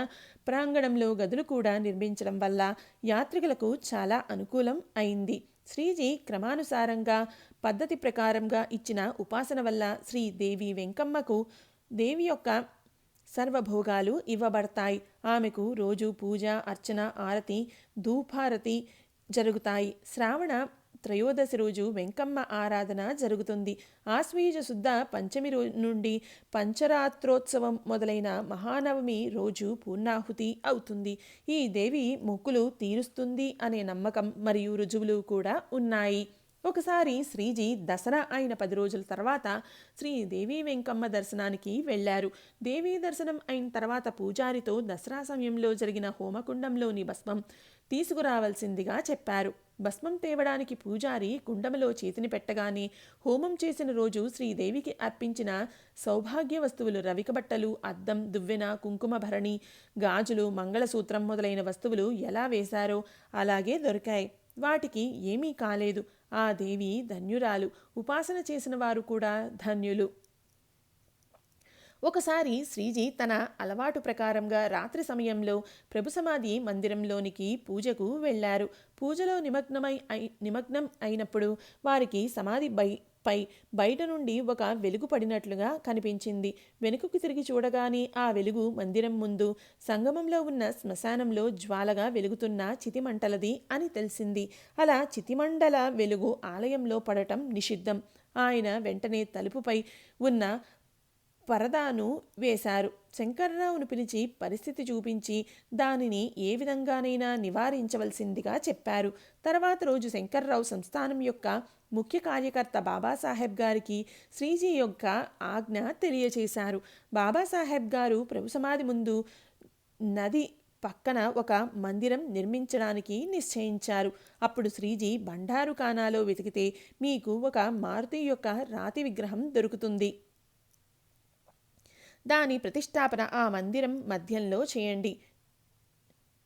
ప్రాంగణంలో గదులు కూడా నిర్మించడం వల్ల యాత్రికులకు చాలా అనుకూలం అయింది. శ్రీజీ క్రమానుసారంగా పద్ధతి ప్రకారంగా ఇచ్చిన ఉపాసన వల్ల శ్రీ దేవి వెంకమ్మకు దేవి యొక్క సర్వభోగాలు ఇవ్వబడతాయి. ఆమెకు రోజు పూజ, అర్చన, ఆరతి, ధూపారతి జరుగుతాయి. శ్రావణ త్రయోదశి రోజు వెంకమ్మ ఆరాధన జరుగుతుంది. ఆశ్వీజ శుద్ధ పంచమి నుండి పంచరాత్రోత్సవం మొదలైన మహానవమి రోజు పూర్ణాహుతి అవుతుంది. ఈ దేవి మొక్కులు తీరుస్తుంది అనే నమ్మకం మరియు రుజువులు కూడా ఉన్నాయి. ఒకసారి శ్రీజీ దసరా అయిన 10 రోజుల తర్వాత శ్రీదేవి వెంకమ్మ దర్శనానికి వెళ్లారు. దేవీ దర్శనం అయిన తర్వాత పూజారితో దసరా సమయంలో జరిగిన హోమకుండంలోని భస్మం తీసుకురావాల్సిందిగా చెప్పారు. భస్మం తేవడానికి పూజారి కుండములో చేతిని పెట్టగానే హోమం చేసిన రోజు శ్రీదేవికి అర్పించిన సౌభాగ్య వస్తువులు రవికబట్టలు, అద్దం, దువ్వెన, కుంకుమ భరణి, గాజులు, మంగళసూత్రం మొదలైన వస్తువులు ఎలా వేశారో అలాగే దొరికాయి. వాటికి ఏమీ కాలేదు. ఆ దేవి ధన్యురాలు. ఉపాసన చేసిన వారు కూడా ధన్యులు. ఒకసారి శ్రీజీ తన అలవాటు ప్రకారంగా రాత్రి సమయంలో ప్రభు సమాధి మందిరంలోనికి పూజకు వెళ్లారు. పూజలో నిమగ్నం అయినప్పుడు వారికి సమాధి బయట నుండి ఒక వెలుగు పడినట్లుగా కనిపించింది. వెనుకకు తిరిగి చూడగానే ఆ వెలుగు మందిరం ముందు సంగమంలో ఉన్న శ్మశానంలో జ్వాలగా వెలుగుతున్న చితిమంటలది అని తెలిసింది. అలా చితిమండల వెలుగు ఆలయంలో పడటం నిషిద్ధం. ఆయన వెంటనే తలుపుపై ఉన్న పరదాను వేశారు. శంకర్రావును పిలిచి పరిస్థితి చూపించి దానిని ఏ విధంగానైనా నివారించవలసిందిగా చెప్పారు. తర్వాత రోజు శంకర్రావు సంస్థానం యొక్క ముఖ్య కార్యకర్త బాబాసాహెబ్ గారికి శ్రీజీ యొక్క ఆజ్ఞ తెలియచేశారు. బాబాసాహెబ్ గారు ప్రభు సమాధి ముందు నది పక్కన ఒక మందిరం నిర్మించడానికి నిశ్చయించారు. అప్పుడు శ్రీజీ బండారు ఖానాలో వెతికితే మీకు ఒక మారుతి యొక్క రాతి విగ్రహం దొరుకుతుంది. దాని ప్రతిష్టాపన ఆ మందిరం మధ్యంలో చేయండి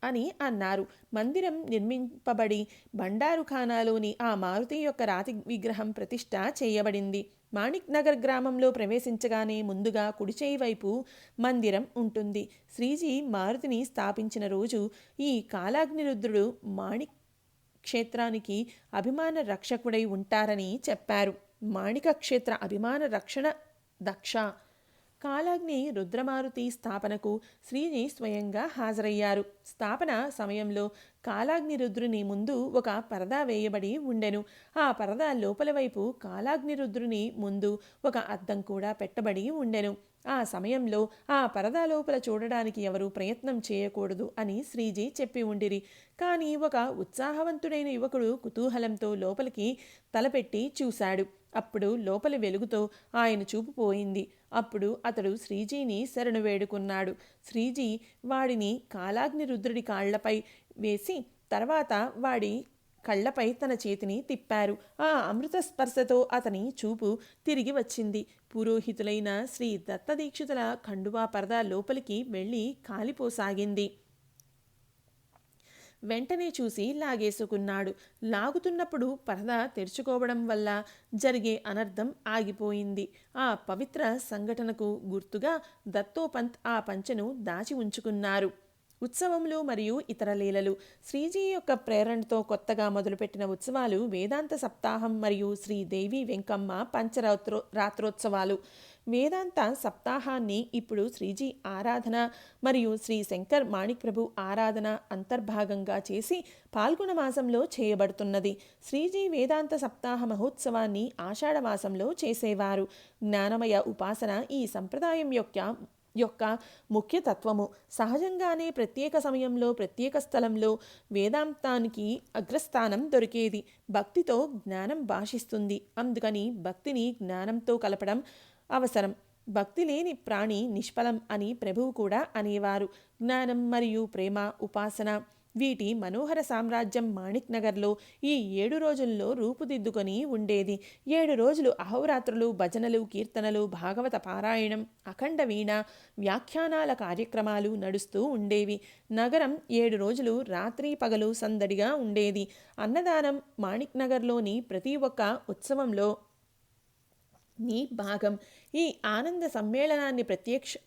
అని అన్నారు. మందిరం నిర్మింపబడి బండారు ఖానాలోని ఆ మారుతి యొక్క రాతి విగ్రహం ప్రతిష్ఠ చేయబడింది. మాణిక్ నగర్ గ్రామంలో ప్రవేశించగానే ముందుగా కుడిచేయి వైపు మందిరం ఉంటుంది. శ్రీజీ మారుతిని స్థాపించిన రోజు ఈ కాలాగ్నిరుద్రుడు మాణిక్ క్షేత్రానికి అభిమాన రక్షకుడై ఉంటారని చెప్పారు. మాణిక క్షేత్ర అభిమాన రక్షణ దక్ష కాలాగ్ని రుద్రమారుతి స్థాపనకు శ్రీజీ స్వయంగా హాజరయ్యారు. స్థాపన సమయంలో కాలాగ్ని రుద్రుని ముందు ఒక పరదా వేయబడి ఉండెను. ఆ పరదా లోపల వైపు కాలాగ్ని రుద్రుని ముందు ఒక అద్దం కూడా పెట్టబడి ఉండెను. ఆ సమయంలో ఆ పరదా లోపల చూడడానికి ఎవరు ప్రయత్నం చేయకూడదు అని శ్రీజీ చెప్పి ఉండిరి. కానీ ఒక ఉత్సాహవంతుడైన యువకుడు కుతూహలంతో లోపలికి తలపెట్టి చూశాడు. అప్పుడు లోపలి వెలుగుతో ఆయన చూపు పోయింది. అప్పుడు అతడు శ్రీజీని శరణు వేడుకున్నాడు. శ్రీజీ వాడిని కాలాగ్ని రుద్రుడి కాళ్లపై వేసి తర్వాత వాడి కళ్ళపై తన చేతిని తిప్పారు. ఆ అమృత స్పర్శతో అతని చూపు తిరిగి వచ్చింది. పురోహితులైన శ్రీ దత్తదీక్షితుల ఖండువా పరదా లోపలికి వెళ్ళి కాలిపోసాగింది. వెంటనే చూసి లాగేసుకున్నాడు. లాగుతున్నప్పుడు పరదా తెరుచుకోవడం వల్ల జరిగే అనర్థం ఆగిపోయింది. ఆ పవిత్ర సంఘటనకు గుర్తుగా దత్తోపంత్ ఆ పంచెను దాచి ఉంచుకున్నారు. ఉత్సవములు మరియు ఇతర లీలలు. శ్రీజీ యొక్క ప్రేరణతో కొత్తగా మొదలుపెట్టిన ఉత్సవాలు వేదాంత సప్తాహం మరియు శ్రీదేవి వెంకమ్మ రాత్రోత్సవాలు. వేదాంత సప్తాహాన్ని ఇప్పుడు శ్రీజీ ఆరాధన మరియు శ్రీ శంకర్ మాణిక్ ప్రభు ఆరాధన అంతర్భాగంగా చేసి పాల్గొన మాసంలో చేయబడుతున్నది. శ్రీజీ వేదాంత సప్తాహ మహోత్సవాన్ని ఆషాఢ మాసంలో చేసేవారు. జ్ఞానమయ ఉపాసన ఈ సంప్రదాయం యొక్క ముఖ్య తత్వము. సహజంగానే ప్రత్యేక సమయంలో ప్రత్యేక స్థలంలో వేదాంతానికి అగ్రస్థానం దొరికేది. భక్తితో జ్ఞానం భాషిస్తుంది. అందుకని భక్తిని జ్ఞానంతో కలపడం అవసరం. భక్తి లేని ప్రాణి నిష్ఫలం అని ప్రభువు కూడా అనేవారు. జ్ఞానం మరియు ప్రేమ, ఉపాసన వీటి మనోహర సామ్రాజ్యం మాణిక్ నగర్లో ఈ 7 రోజుల్లో రూపుదిద్దుకొని ఉండేది. 7 రోజులు అహోరాత్రులు భజనలు, కీర్తనలు, భాగవత పారాయణం, అఖండ వీణ వ్యాఖ్యానాల కార్యక్రమాలు నడుస్తూ ఉండేవి. నగరం 7 రోజులు రాత్రి పగలు సందడిగా ఉండేది. అన్నదానం మాణిక్ నగర్లోని ప్రతి ఒక్క ఉత్సవంలో భాగం. ఈ ఆనంద సమ్మేళనాన్ని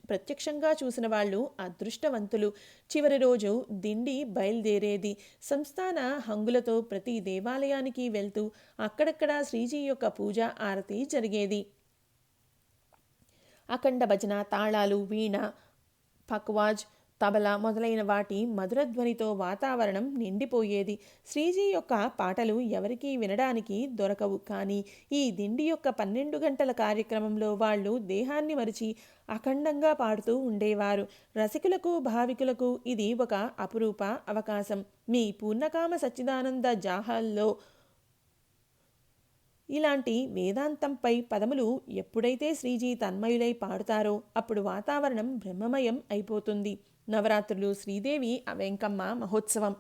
ప్రత్యక్షంగా చూసిన వాళ్ళు అదృష్టవంతులు. చివరి రోజు దిండి బయలుదేరేది. సంస్థాన హంగులతో ప్రతి దేవాలయానికి వెళ్తూ అక్కడక్కడ శ్రీజీ యొక్క పూజ ఆరతి జరిగేది. అఖండ భజన, తాళాలు, వీణ, పక్వాజ్, తబలా మొదలైన వాటి మధురధ్వనితో వాతావరణం నిండిపోయేది. శ్రీజీ యొక్క పాటలు ఎవరికీ వినడానికి దొరకవు. కానీ ఈ దిండి యొక్క 12 గంటల కార్యక్రమంలో వాళ్ళు దేహాన్ని మరిచి అఖండంగా పాడుతూ ఉండేవారు. రసికులకు, భావికులకు ఇది ఒక అపురూప అవకాశం. మీ పూర్ణకామ సచ్చిదానంద జాహాల్లో ఇలాంటి వేదాంతంపై పదములు ఎప్పుడైతే శ్రీజీ తన్మయులై పాడుతారో అప్పుడు వాతావరణం బ్రహ్మమయం అయిపోతుంది. నవరాత్రులు శ్రీదేవి వెంకమ్మ మహోత్సవం.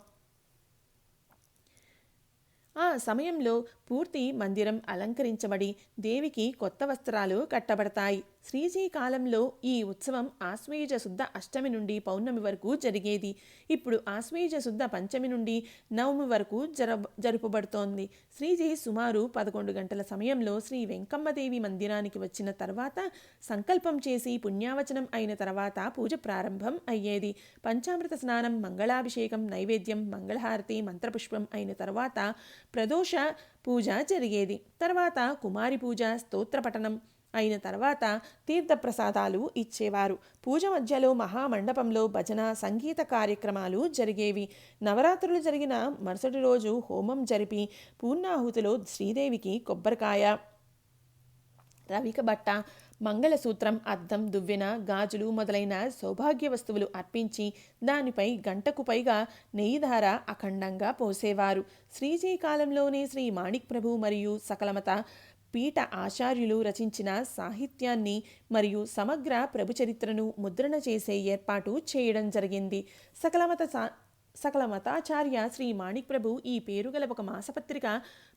ఆ సమయంలో పూర్తి మందిరం అలంకరించబడి దేవికి కొత్త వస్త్రాలు కట్టబడతాయి. శ్రీజీ కాలంలో ఈ ఉత్సవం ఆశ్వయుజ శుద్ధ అష్టమి నుండి పౌర్ణమి వరకు జరిగేది. ఇప్పుడు ఆశ్వయుజ శుద్ధ పంచమి నుండి నవమి వరకు జరుపబడుతోంది. శ్రీజీ సుమారు 11 గంటల సమయంలో శ్రీ వెంకమ్మదేవి మందిరానికి వచ్చిన తర్వాత సంకల్పం చేసి పుణ్యావచనం అయిన తర్వాత పూజ ప్రారంభం అయ్యేది. పంచామృత స్నానం, మంగళాభిషేకం, నైవేద్యం, మంగళహారతి, మంత్రపుష్పం అయిన తర్వాత ప్రదోష పూజ జరిగేది. తర్వాత కుమారి పూజ, స్తోత్రపఠనం అయిన తర్వాత తీర్థప్రసాదాలు ఇచ్చేవారు. పూజ మధ్యలో మహామండపంలో భజన, సంగీత కార్యక్రమాలు జరిగేవి. నవరాత్రులు జరిగిన మరుసటి రోజు హోమం జరిపి పూర్ణాహుతిలో శ్రీదేవికి కొబ్బరికాయ, రవిక బట్ట, మంగళసూత్రం, అద్దం, దువ్వెన, గాజులు మొదలైన సౌభాగ్య వస్తువులు అర్పించి దానిపై గంటకు పైగా నెయ్యిధార అఖండంగా పోసేవారు. శ్రీజీ కాలంలోనే శ్రీ మాణిక్ ప్రభు మరియు సకలమత పీఠ ఆచార్యులు రచించిన సాహిత్యాన్ని మరియు సమగ్ర ప్రభుచరిత్రను ముద్రణ చేసే ఏర్పాటు చేయడం జరిగింది. సకల మతాచార్య శ్రీ మాణిక్ ప్రభు ఈ పేరుగల ఒక మాసపత్రిక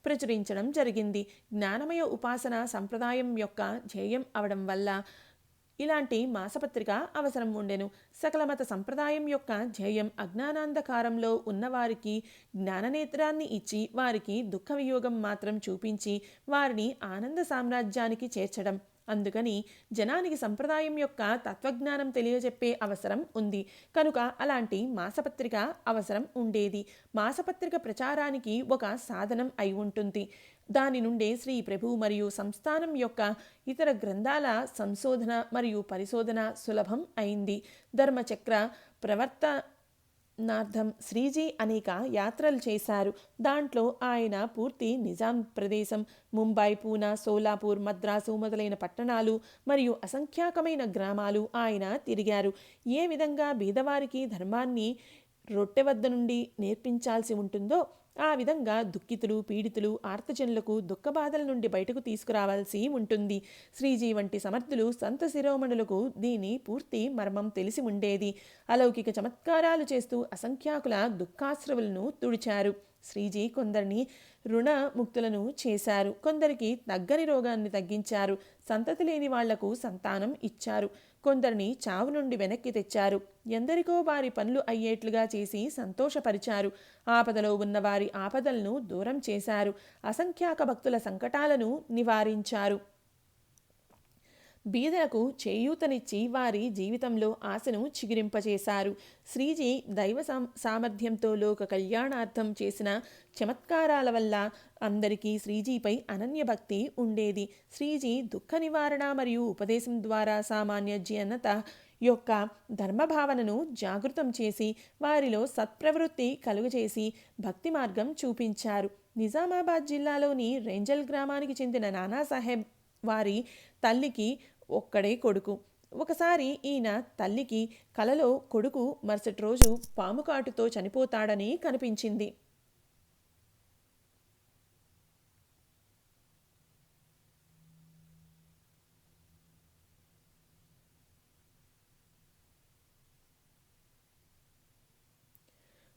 ప్రచురించడం జరిగింది. జ్ఞానమయ ఉపాసన సంప్రదాయం యొక్క ధ్యేయం అవడం వల్ల ఇలాంటి మాసపత్రిక అవసరం ఉండెను. సకలమత సంప్రదాయం యొక్క ధ్యేయం అజ్ఞానాంధకారంలో ఉన్నవారికి జ్ఞాననేత్రాన్ని ఇచ్చి వారికి దుఃఖ వియోగం మాత్రం చూపించి వారిని ఆనంద సామ్రాజ్యానికి చేర్చడం. అందుకని జనానికి సంప్రదాయం యొక్క తత్వజ్ఞానం తెలియజెప్పే అవసరం ఉంది. కనుక అలాంటి మాసపత్రిక అవసరం ఉండేది. మాసపత్రిక ప్రచారానికి ఒక సాధనం అయి ఉంటుంది. దాని నుండే శ్రీ ప్రభు మరియు సంస్థానం యొక్క ఇతర గ్రంథాల సంశోధన మరియు పరిశోధన సులభం అయింది. ధర్మచక్ర ప్రవర్తనార్థం శ్రీజీ అనేక యాత్రలు చేశారు. దాంట్లో ఆయన పూర్తి నిజాం ప్రదేశం, ముంబై, పూనా, సోలాపూర్, మద్రాసు మొదలైన పట్టణాలు మరియు అసంఖ్యాకమైన గ్రామాలు ఆయన తిరిగారు. ఏ విధంగా బీదవారికి ధర్మాన్ని రొట్టె వద్ద నుండి నేర్పించాల్సి ఉంటుందో ఆ విధంగా దుఃఖితులు, పీడితులు, ఆర్తజనులకు దుఃఖబాధల నుండి బయటకు తీసుకురావాల్సి ఉంటుంది. శ్రీజీ వంటి సమర్థులు, సంత శిరోమణులకు దీని పూర్తి మర్మం తెలిసి ఉండేది. అలౌకిక చమత్కారాలు చేస్తూ అసంఖ్యాకుల దుఃఖాశ్రవులను తుడిచారు. శ్రీజీ కొందరిని రుణముక్తులను చేశారు. కొందరికి తగ్గని రోగాన్ని తగ్గించారు. సంతతి లేని వాళ్లకు సంతానం ఇచ్చారు. కొందరిని చావు నుండి వెనక్కి తెచ్చారు. ఎందరికో వారి పనులు అయ్యేట్లుగా చేసి సంతోషపరిచారు. ఆపదలో ఉన్న వారి ఆపదలను దూరం చేశారు. అసంఖ్యాక భక్తుల సంకటాలను నివారించారు. బీదలకు చేయూతనిచ్చి వారి జీవితంలో ఆశను చిగురింపచేశారు. శ్రీజీ దైవ సామర్థ్యంతో లోక కళ్యాణార్థం చేసిన చమత్కారాల వల్ల అందరికీ శ్రీజీపై అనన్య భక్తి ఉండేది. శ్రీజీ దుఃఖ నివారణ మరియు ఉపదేశం ద్వారా సామాన్య జనత యొక్క ధర్మభావనను జాగృతం చేసి వారిలో సత్ప్రవృత్తి కలుగజేసి భక్తి మార్గం చూపించారు. నిజామాబాద్ జిల్లాలోని రేంజల్ గ్రామానికి చెందిన నానాసాహెబ్ వారి తల్లికి ఒక్కడే కొడుకు. ఒకసారి ఈయన తల్లికి కలలో కొడుకు మరుసటి రోజు పాము కాటుతో చనిపోతాడని కనిపించింది.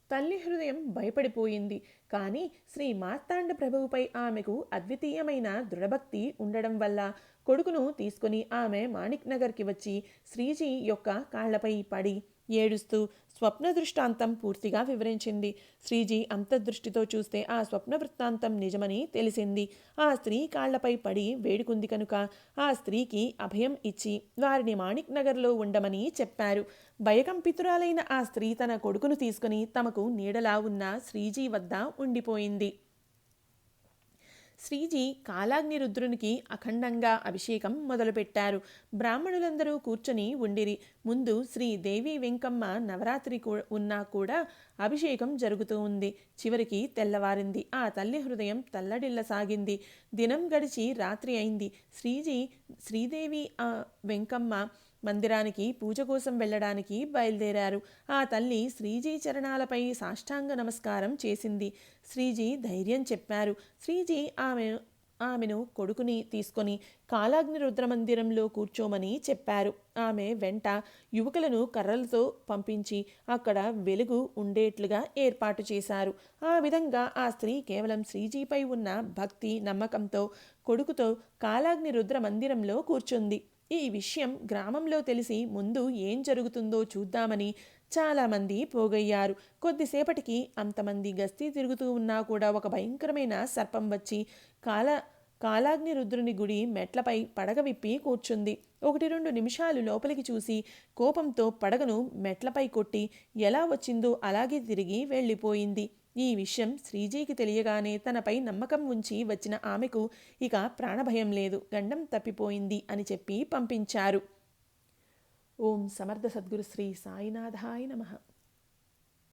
తల్లి హృదయం భయపడిపోయింది. కానీ శ్రీ మార్తాండ ప్రభువుపై ఆమెకు అద్వితీయమైన దృఢభక్తి ఉండడం వల్ల కొడుకును తీసుకుని ఆమె మాణిక్ నగర్కి వచ్చి శ్రీజీ యొక్క కాళ్లపై పడి ఏడుస్తూ స్వప్న దృష్టాంతం పూర్తిగా వివరించింది. శ్రీజీ అంతర్దృష్టితో చూస్తే ఆ స్వప్న వృత్తాంతం నిజమని తెలిసింది. ఆ స్త్రీ కాళ్లపై పడి వేడుకుంది కనుక ఆ స్త్రీకి అభయం ఇచ్చి వారిని మాణిక్ నగర్లో ఉండమని చెప్పారు. భయకంపితురాలైన ఆ స్త్రీ తన కొడుకును తీసుకుని తమకు నీడలా ఉన్న శ్రీజీ వద్ద ఉండిపోయింది. శ్రీజీ కాలాగ్ని రుద్రునికి అఖండంగా అభిషేకం మొదలుపెట్టారు. బ్రాహ్మణులందరూ కూర్చొని ఉండిరి. ముందు శ్రీదేవి వెంకమ్మ నవరాత్రి ఉన్నా కూడా అభిషేకం జరుగుతూ ఉంది. చివరికి తెల్లవారింది. ఆ తల్లి హృదయం తల్లడిల్లసాగింది. దినం గడిచి రాత్రి అయింది. శ్రీదేవి వెంకమ్మ మందిరానికి పూజ కోసం వెళ్ళడానికి బయలుదేరారు. ఆ తల్లి శ్రీజీ చరణాలపై సాష్టాంగ నమస్కారం చేసింది. శ్రీజీ ధైర్యం చెప్పారు. శ్రీజీ ఆమెను కొడుకుని తీసుకొని కాలాగ్ని రుద్రమందిరంలో కూర్చోమని చెప్పారు. ఆమె వెంట యువకులను కర్రలతో పంపించి అక్కడ వెలుగు ఉండేట్లుగా ఏర్పాటు చేశారు. ఆ విధంగా ఆ స్త్రీ కేవలం శ్రీజీపై ఉన్న భక్తి నమ్మకంతో కొడుకుతో కాలాగ్ని రుద్ర మందిరంలో కూర్చుంది. ఈ విషయం గ్రామంలో తెలిసి ముందు ఏం జరుగుతుందో చూద్దామని చాలామంది పోగయ్యారు. కొద్దిసేపటికి అంతమంది గస్తీ తిరుగుతూ ఉన్నా కూడా ఒక భయంకరమైన సర్పం వచ్చి కాలాగ్ని రుద్రుని గుడి మెట్లపై పడగ విప్పి కూర్చుంది. 1-2 నిమిషాలు లోపలికి చూసి కోపంతో పడగను మెట్లపై కొట్టి ఎలా వచ్చిందో అలాగే తిరిగి వెళ్ళిపోయింది. ఈ విషయం శ్రీజీకి తెలియగానే తనపై నమ్మకం ఉంచి వచ్చిన ఆమెకు ఇక ప్రాణభయం లేదు, గండం తప్పిపోయింది అని చెప్పి పంపించారు. ఓం సమర్థ సద్గురు శ్రీ సాయినాథాయ నమః.